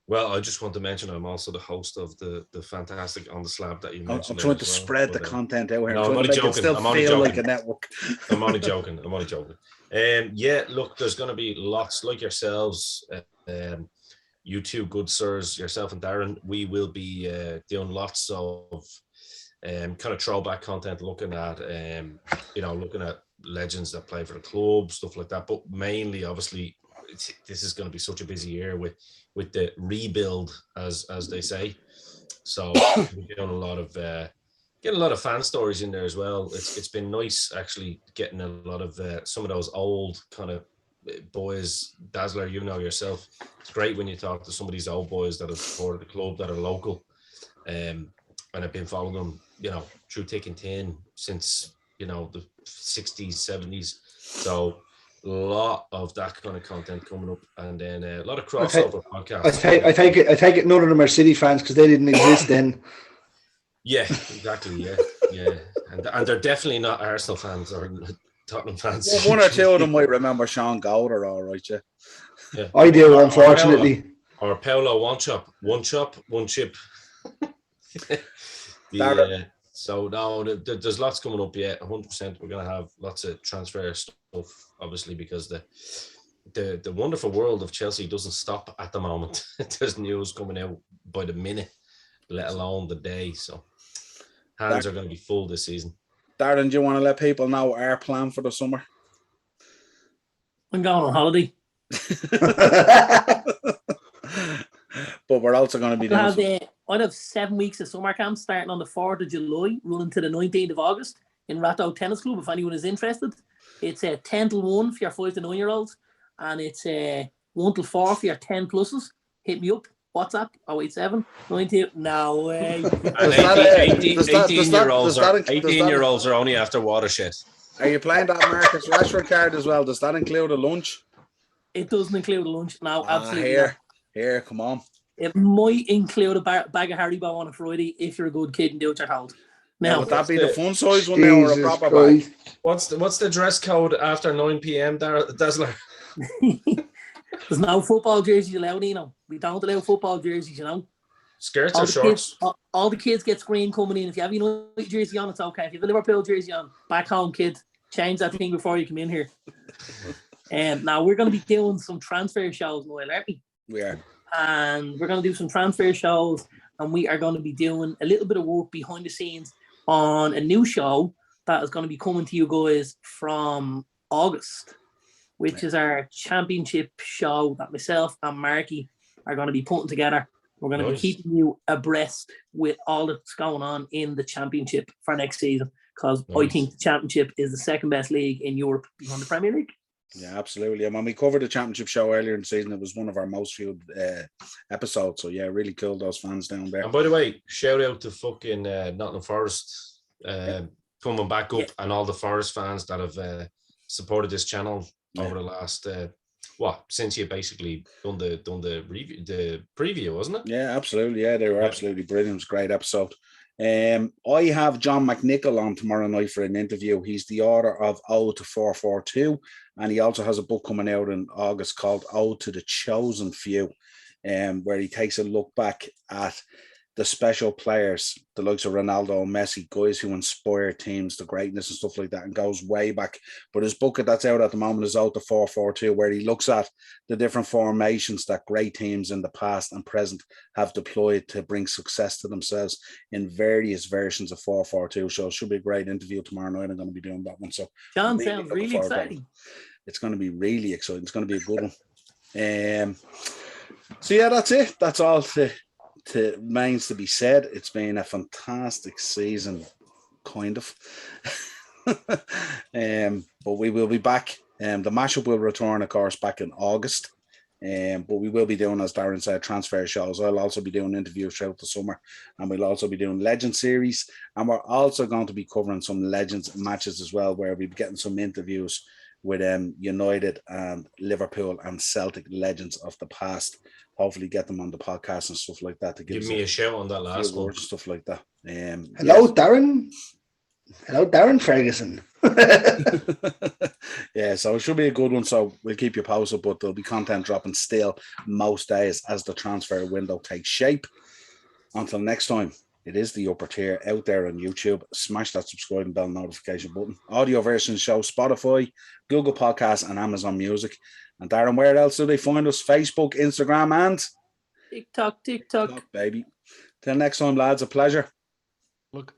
Well, I just want to mention I'm also the host of the fantastic On the Slab that you mentioned. I'm trying to spread the content out here. No, I'm only trying to make joking. it still I'm only feel joking. like a network. I'm only joking. Yeah, look, there's going to be lots like yourselves, you two good sirs, yourself and Darren. We will be doing lots of kind of throwback content, looking at legends that play for the club, stuff like that. But mainly, obviously, this is going to be such a busy year with the rebuild, as they say. So we're doing a lot of getting a lot of fan stories in there as well. It's been nice actually getting a lot of some of those old kind of boys. Dazzler, you know yourself. It's great when you talk to some of these old boys that have supported the club, that are local, and I've been following them, through thick and thin since the 60s, 70s. So a lot of that kind of content coming up, and then a lot of crossover podcasts. I take it none of them are City fans because they didn't exist then. Yeah, exactly. Yeah, and they're definitely not Arsenal fans or Tottenham fans. Well, one or two of them might remember Sean Golder, all right, yeah. I do, unfortunately. Or Paolo, one chop, one chip. So no, there's lots coming up yet. 100%. We're gonna have lots of transfer stuff, obviously, because the wonderful world of Chelsea doesn't stop at the moment. There's news coming out by the minute, let alone the day. So hands are going to be full this season. Darren, do you want to let people know our plan for the summer? I'm going on holiday. But we're also going to be doing I'd have 7 weeks of summer camp starting on the 4th of July, running to the 19th of August in Ratto Tennis Club, if anyone is interested. It's 10 till 1 for your 5 to 9 year olds, and it's 1 till 4 for your 10 pluses. Hit me up. WhatsApp 087 90. No way. 18-year-olds are only after Watershed. Are you playing that Marcus Rashford card as well? Does that include a lunch? It doesn't include a lunch. No, absolutely. Here, come on. It might include a bag of Haribo on a Friday if you're a good kid and do what you're told. Now, would that be the fun size one now or a proper bag? What's the dress code after 9 p.m. Dazzler? There's no football jerseys allowed, We don't allow football jerseys, Skirts or shorts? All the kids get screen coming in. If you have a United jersey on, it's okay. If you have a Liverpool jersey on, back home, kid, change that thing before you come in here. Now we're going to be doing some transfer shows, Niall, aren't we? We are. And we're going to do some transfer shows, and we are going to be doing a little bit of work behind the scenes on a new show that is going to be coming to you guys from August, which is our championship show that myself and Marky are going to be putting together. We're going to be keeping you abreast with all that's going on in the championship for next season, because I think the championship is the second best league in Europe behind the Premier League. Yeah, absolutely. And when we covered the championship show earlier in the season, it was one of our most viewed episodes. So yeah, really cool, those fans down there. And by the way, shout out to fucking Nottingham Forest coming back up, and all the Forest fans that have supported this channel over the last since you basically done the review, the preview, wasn't it? Yeah, absolutely. Yeah, they were absolutely brilliant. It was a great episode. I have John McNichol on tomorrow night for an interview. He's the author of Ode to 442, and he also has a book coming out in August called Ode to the Chosen Few, where he takes a look back at the special players, the likes of Ronaldo and Messi, guys who inspire teams to greatness and stuff like that, and goes way back. But his book that's out at the moment is Ode to 442, where he looks at the different formations that great teams in the past and present have deployed to bring success to themselves in various versions of 442. So it should be a great interview tomorrow night. I'm going to be doing that one. So John sounds really exciting. It's going to be really exciting. It's going to be a good one. So yeah, that's it. That's all remains to be said. It's been a fantastic season, kind of. But we will be back. The mashup will return, of course, back in August. But we will be doing, as Darren said, transfer shows. I'll also be doing interviews throughout the summer, and we'll also be doing Legend series. And we're also going to be covering some Legends matches as well, where we'll be getting some interviews with United and Liverpool and Celtic legends of the past. Hopefully get them on the podcast and stuff like that to give me a shout on that last one. Stuff like that. Hello, Darren. Hello, Darren Ferguson. Yeah, so it should be a good one. So we'll keep you posted, but there'll be content dropping still most days as the transfer window takes shape. Until next time, it is the upper tier out there on YouTube. Smash that subscribe and bell notification button. Audio version show Spotify, Google Podcasts, and Amazon Music. And Darren, where else do they find us? Facebook, Instagram, and TikTok, baby. Till next time, lads, a pleasure. Look.